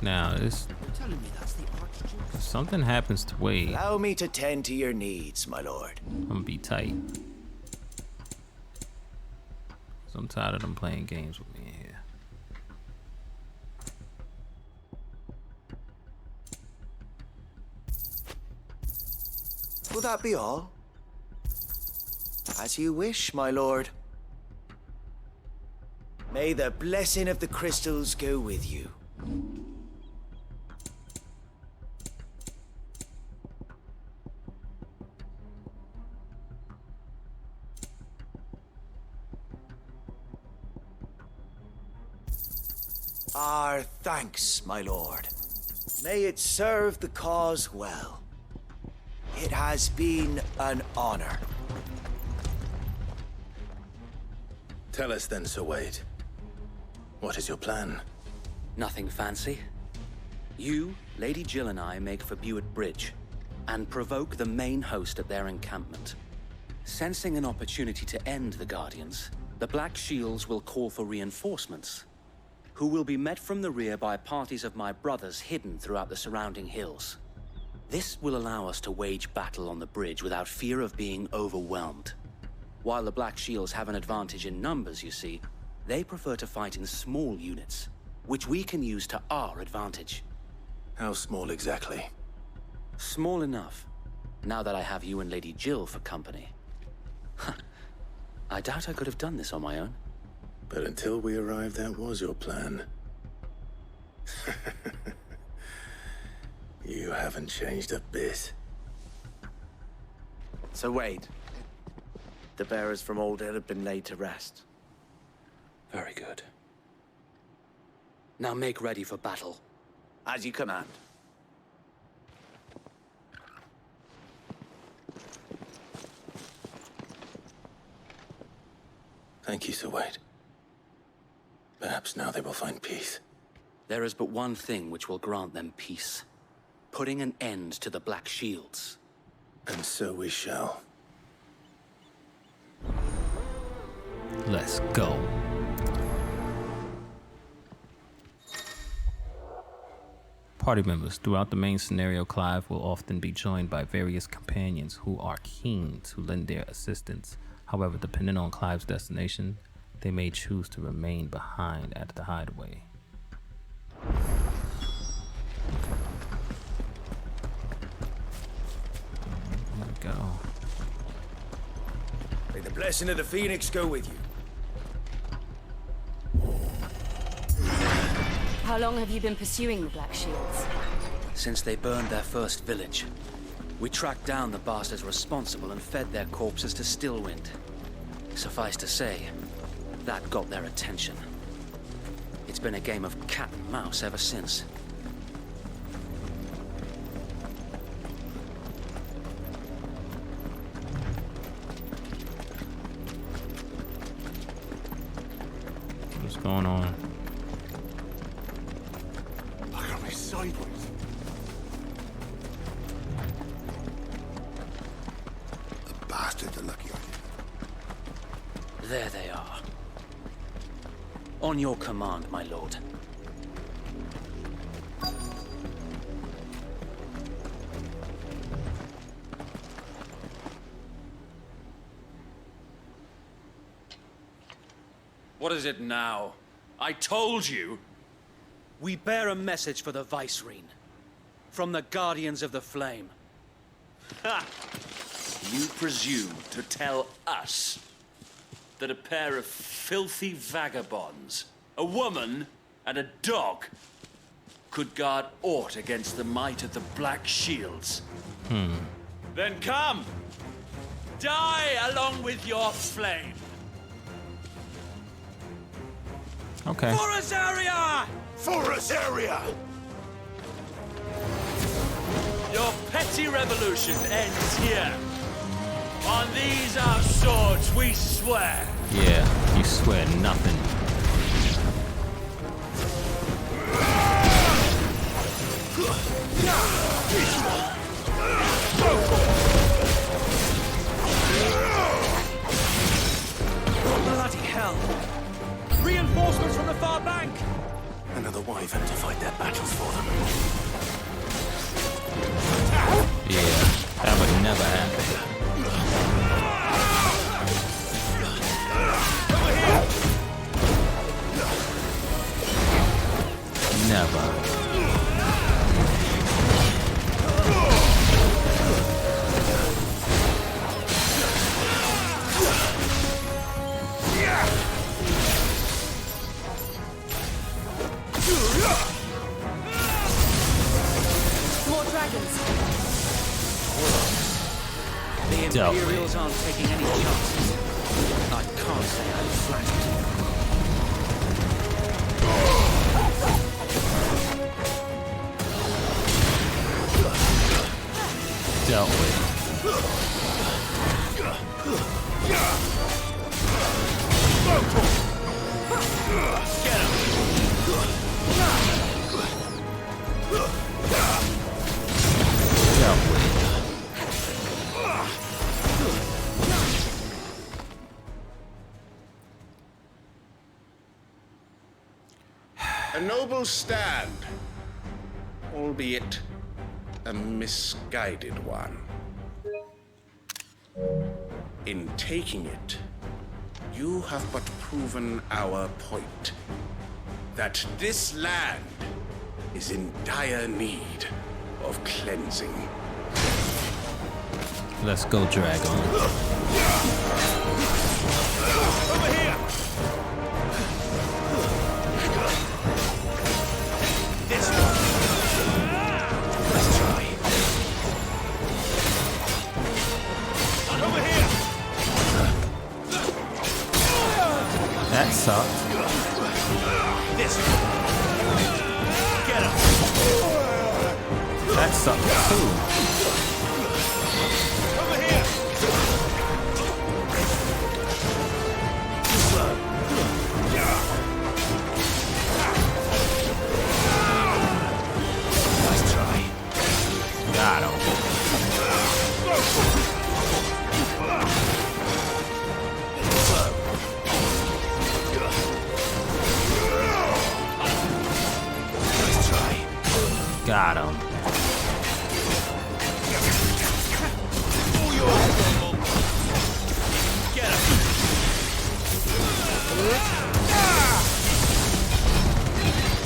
Now, this... Telling me that's the Archduke. If something happens to Wade, Allow me to tend to your needs, my lord. I'm gonna be tight. So I'm tired of them playing games with me in here. Will that be all? As you wish, my lord. May the blessing of the crystals go with you. Our thanks, my lord. May it serve the cause well. It has been an honor. Tell us then, Sir Wade. What is your plan? Nothing fancy. You, Lady Jill and I make for Buett Bridge and provoke the main host at their encampment. Sensing an opportunity to end the Guardians, the Black Shields will call for reinforcements, who will be met from the rear by parties of my brothers hidden throughout the surrounding hills. This will allow us to wage battle on the bridge without fear of being overwhelmed. While the Black Shields have an advantage in numbers, you see, they prefer to fight in small units, which we can use to our advantage. How small exactly? Small enough, now that I have you and Lady Jill for company. I doubt I could have done this on my own. But until we arrived, that was your plan. You haven't changed a bit. So Wade, the bearers from Old Hill have been laid to rest. Very good. Now make ready for battle. As you command. Thank you, Sir Wade. Perhaps now they will find peace. There is but one thing which will grant them peace. Putting an end to the Black Shields. And so we shall. Let's go. Party members. Throughout the main scenario, Clive will often be joined by various companions who are keen to lend their assistance. However, depending on Clive's destination, they may choose to remain behind at the hideaway. There we go. May the blessing of the Phoenix go with you. How long have you been pursuing the Black Shields? Since they burned their first village. We tracked down the bastards responsible and fed their corpses to Stillwind. Suffice to say, that got their attention. It's been a game of cat and mouse ever since. What's going on? Look at me sideways. The bastards are lucky I did. There they are. On your command, my lord. What is it now? I told you! We bear a message for the Vicereine. From the Guardians of the Flame. Ha! You presume to tell us that a pair of filthy vagabonds, a woman and a dog, could guard aught against the might of the Black Shields? Then come! Die along with your flame! Okay. For Rosaria! For Rosaria! Your petty revolution ends here. On these our swords we swear. Yeah, you swear nothing. Bloody hell! Reinforcements from the far bank! Another wyvern to fight their battles for them. Yeah, that would never happen. Never. More dragons. The Imperials aren't taking any chances. I can't say I'm flattered. Dealt with. Get him! Dealt with. A noble stand, albeit a misguided one. In taking it, you have but proven our point, that this land is in dire need of cleansing. Let's go, Dragon. Over here! This one. Let's try. Over here! That sucked. This one. Get him! That sucked too. Over here! Nice try. Got him. Nice try. Got him. All yours, Rumble. Get him.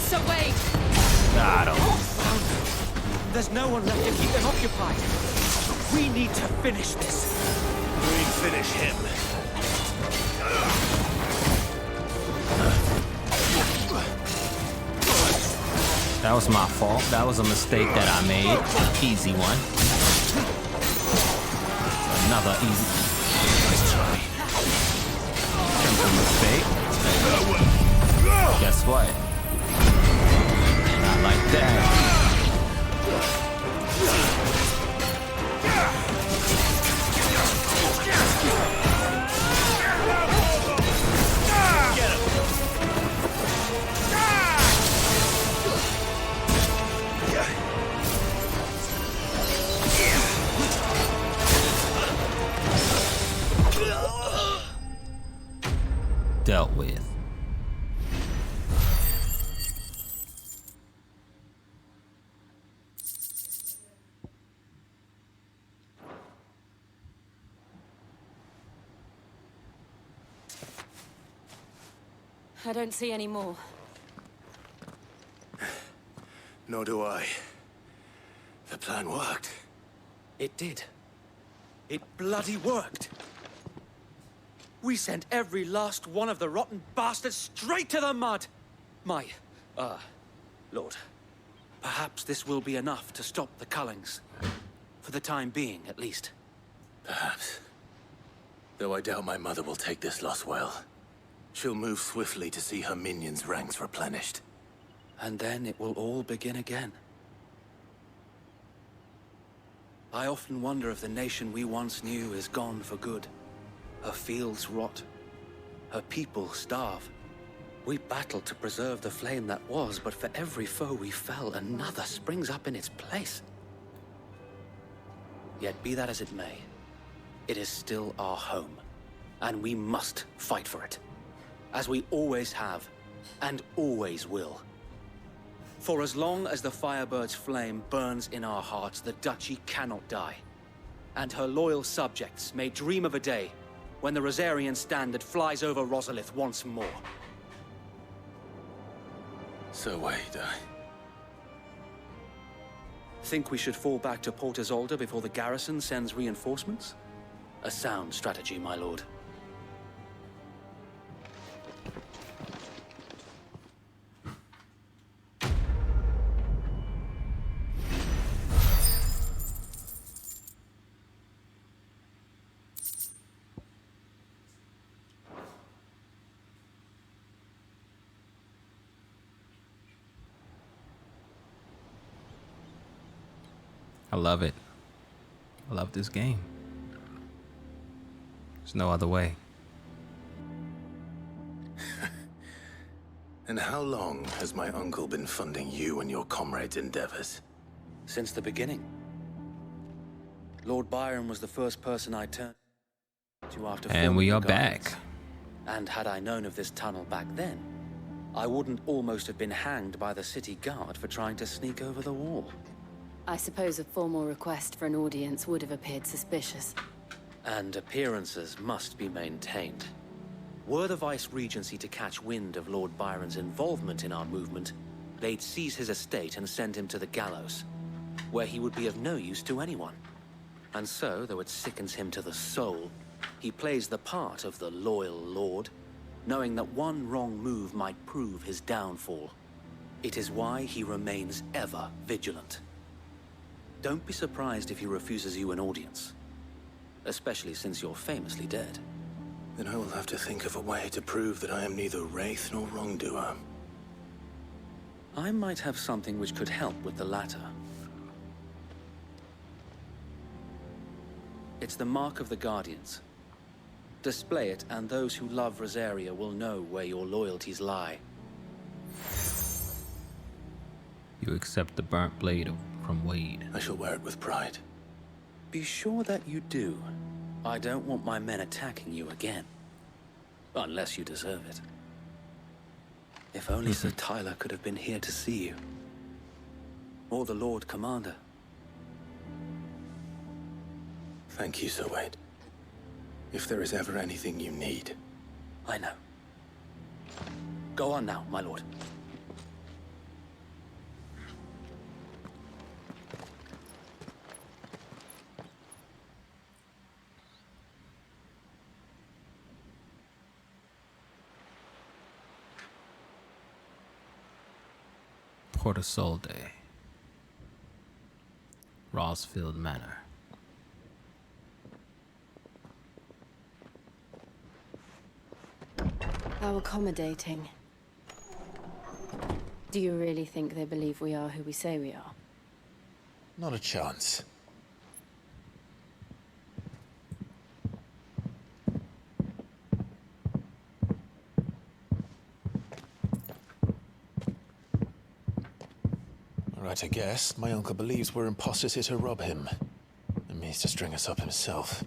So wait. Got him. There's no one left to keep them occupied. We need to finish this. We finish him. That was my fault. That was a mistake that I made. Easy one. Another easy. Nice try. Simple mistake. Guess what? Not like that. Get him. Dealt with. I don't see any more. Nor do I. The plan worked. It did. It bloody worked. We sent every last one of the rotten bastards straight to the mud. My, Lord, perhaps this will be enough to stop the Cullings. For the time being, at least. Perhaps. Though I doubt my mother will take this loss well. She'll move swiftly to see her minions' ranks replenished. And then it will all begin again. I often wonder if the nation we once knew is gone for good. Her fields rot. Her people starve. We battled to preserve the flame that was, but for every foe we fell, another springs up in its place. Yet be that as it may, it is still our home, and we must fight for it. As we always have, and always will. For as long as the Firebird's flame burns in our hearts, the Duchy cannot die. And her loyal subjects may dream of a day when the Rosarian standard flies over Rosalith once more. So wait, Think we should fall back to Port Isolde before the garrison sends reinforcements? A sound strategy, my lord. I love it. I love this game. There's no other way. And how long has my uncle been funding you and your comrades' endeavors? Since the beginning. Lord Byron was the first person I turned to after And we forming are the Guardians. back. And had I known of this tunnel back then, I wouldn't almost have been hanged by the city guard for trying to sneak over the wall. I suppose a formal request for an audience would have appeared suspicious. And appearances must be maintained. Were the Vice-Regency to catch wind of Lord Byron's involvement in our movement, they'd seize his estate and send him to the gallows, where he would be of no use to anyone. And so, though it sickens him to the soul, he plays the part of the loyal lord, knowing that one wrong move might prove his downfall. It is why he remains ever vigilant. Don't be surprised if he refuses you an audience, especially since you're famously dead. Then I will have to think of a way to prove that I am neither wraith nor wrongdoer. I might have something which could help with the latter. It's the mark of the Guardians. Display it, and those who love Rosaria will know where your loyalties lie. You accept the burnt blade from Wade. I shall wear it with pride. Be sure that you do. I don't want my men attacking you again. Unless you deserve it. If only Sir Tyler could have been here to see you. Or the Lord Commander. Thank you, Sir Wade. If there is ever anything you need. I know. Go on now, my lord. Port Isolde. Rossfield Manor. How accommodating. Do you really think they believe we are who we say we are? Not a chance. Right, I guess. My uncle believes we're imposters here to rob him. And means to string us up himself.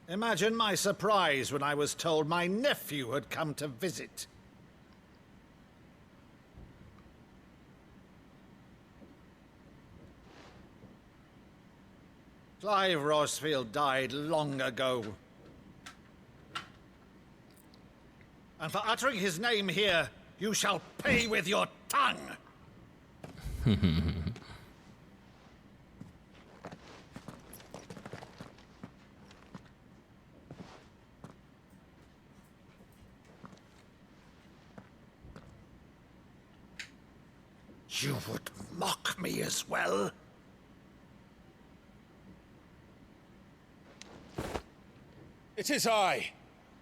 Imagine my surprise when I was told my nephew had come to visit. Clive Rossfield died long ago. And for uttering his name here, you shall pay with your tongue! You would mock me as well? It is I,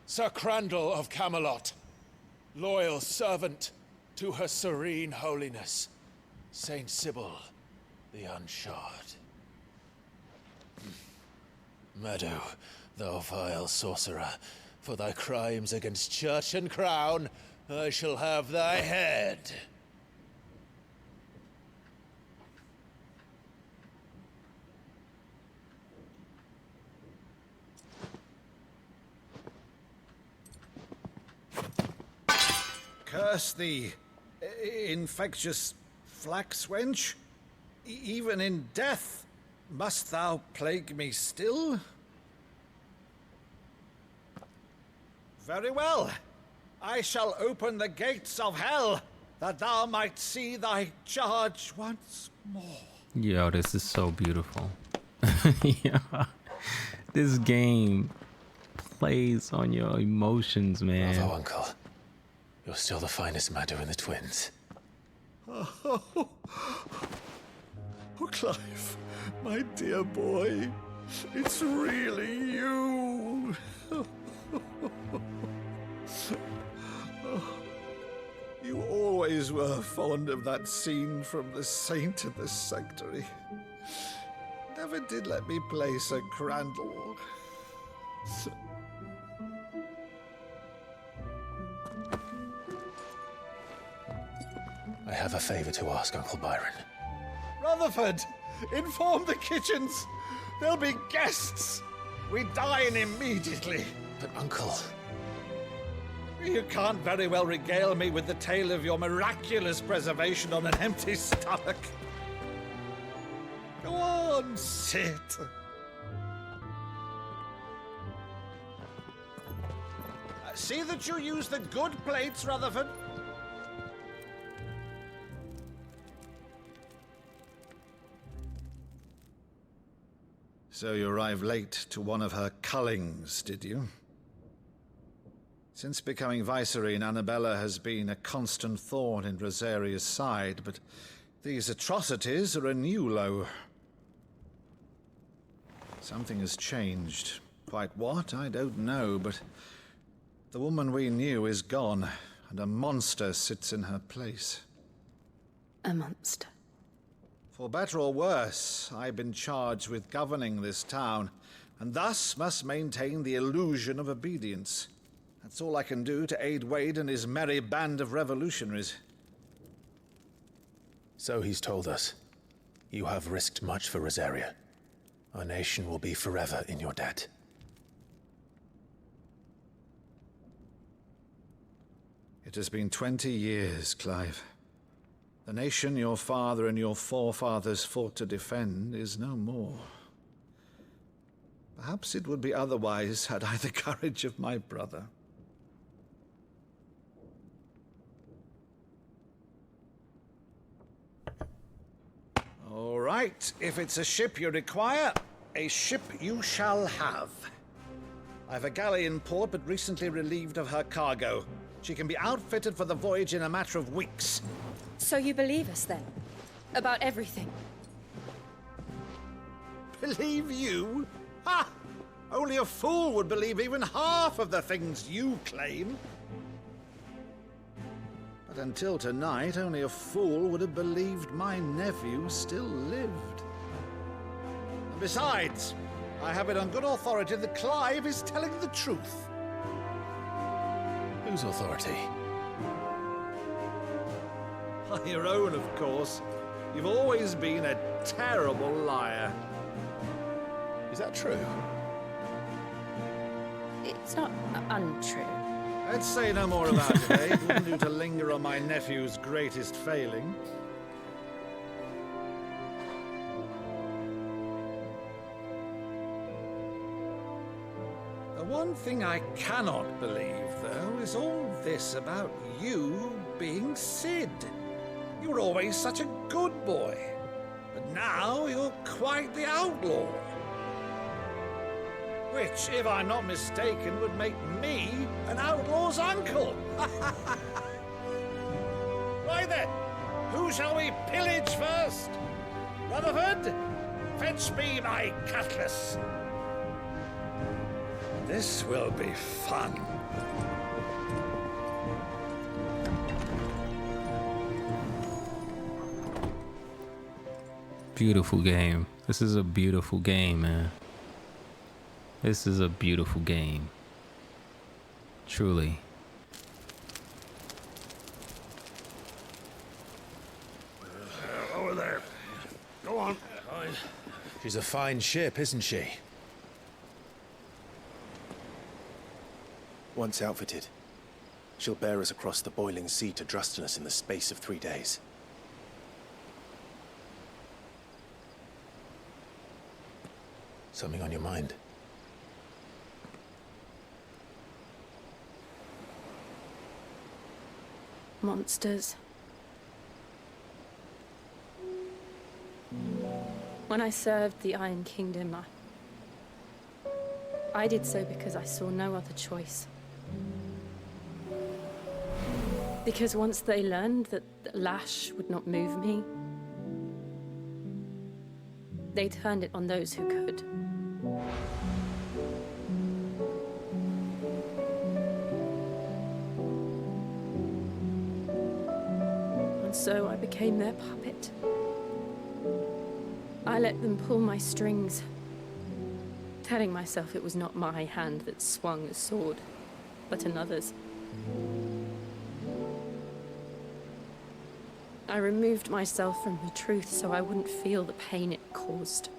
Sir Crandall of Camelot, loyal servant to Her Serene Holiness, Saint Sybil the Unshod. Meadow, thou vile sorcerer, for thy crimes against church and crown, I shall have thy head. Curse thee, infectious flax wench. Even in death, must thou plague me still? Very well. I shall open the gates of hell, that thou might see thy charge once more. Yo, this is so beautiful. Yeah. This game plays on your emotions, man. Bravo, Uncle. You're still the finest Meadow in the twins. Oh, Clive, my dear boy, it's really you. You always were fond of that scene from The Saint in the Sanctuary. Never did let me play Sir Crandall. I have a favor to ask, Uncle Byron. Rutherford, inform the kitchens. There'll be guests. We dine immediately. But, Uncle... You can't very well regale me with the tale of your miraculous preservation on an empty stomach. Go on, sit. See that you use the good plates, Rutherford. So you arrived late to one of her cullings, did you? Since becoming Vicereine, Annabella has been a constant thorn in Rosaria's side, but these atrocities are a new low. Something has changed. Quite what, I don't know, but the woman we knew is gone, and a monster sits in her place. A monster? For better or worse, I've been charged with governing this town, and thus must maintain the illusion of obedience. That's all I can do to aid Wade and his merry band of revolutionaries. So he's told us. You have risked much for Rosaria. Our nation will be forever in your debt. It has been 20 years, Clive. The nation your father and your forefathers fought to defend is no more. Perhaps it would be otherwise had I the courage of my brother. All right, if it's a ship you require, a ship you shall have. I've a galley in port, but recently relieved of her cargo. She can be outfitted for the voyage in a matter of weeks. So you believe us, then? About everything? Believe you? Ha! Only a fool would believe even half of the things you claim. But until tonight, only a fool would have believed my nephew still lived. And besides, I have it on good authority that Clive is telling the truth. Whose authority? Your own, of course. You've always been a terrible liar. Is that true? It's not untrue. Let's say no more about it, eh? It wouldn't do to linger on my nephew's greatest failing. The one thing I cannot believe, though, is all this about you being Cid. You were always such a good boy, but now you're quite the outlaw. Which, if I'm not mistaken, would make me an outlaw's uncle. Right then, who shall we pillage first? Rutherford, fetch me my cutlass. This will be fun. Beautiful game. This is a beautiful game, man. This is a beautiful game. Truly. Over there. Go on. She's a fine ship, isn't she? Once outfitted, she'll bear us across the boiling sea to Drustinus in the space of 3 days. Something on your mind? Monsters. When I served the Iron Kingdom, I did so because I saw no other choice. Because once they learned that the lash would not move me, They turned it on those who could. And so I became their puppet. I let them pull my strings, telling myself it was not my hand that swung a sword, but another's. I removed myself from the truth so I wouldn't feel the pain it caused.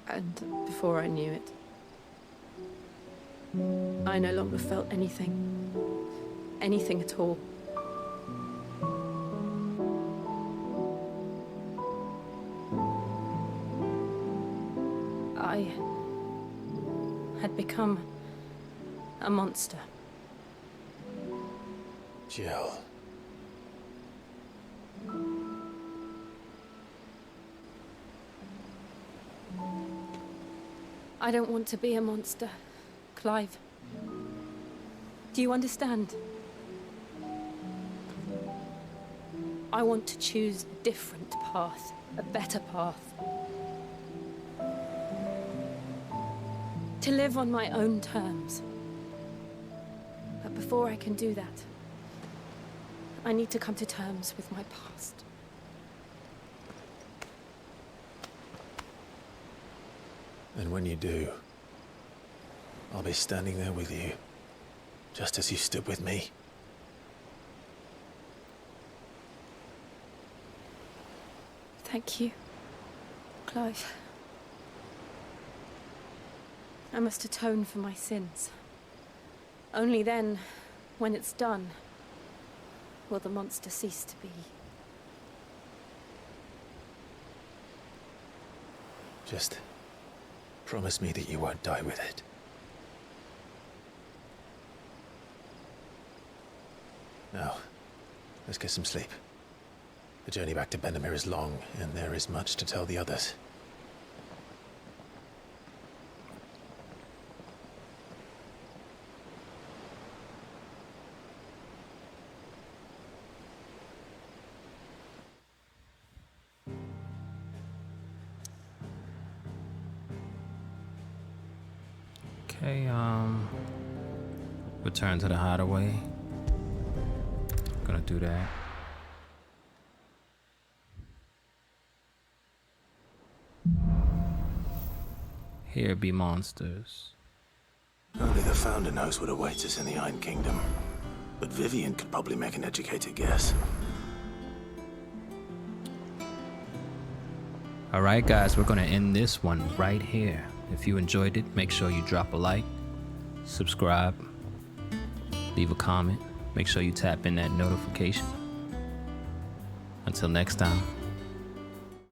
And before I knew it, I no longer felt anything. Anything at all. I had become a monster. Jill. I don't want to be a monster, Clive. Do you understand? I want to choose a different path, a better path. To live on my own terms. But before I can do that, I need to come to terms with my past. And when you do, I'll be standing there with you, just as you stood with me. Thank you, Clive. I must atone for my sins. Only then, when it's done, will the monster cease to be. Just promise me that you won't die with it. Now, let's get some sleep. The journey back to Benamir is long, and there is much to tell the others. Okay, return to the hideaway. Gonna do that. Here be monsters. Only the Founder knows what awaits us in the Iron Kingdom. But Vivian could probably make an educated guess. Alright guys, we're gonna end this one right here. If you enjoyed it, make sure you drop a like, subscribe, leave a comment, make sure you tap in that notification. Until next time.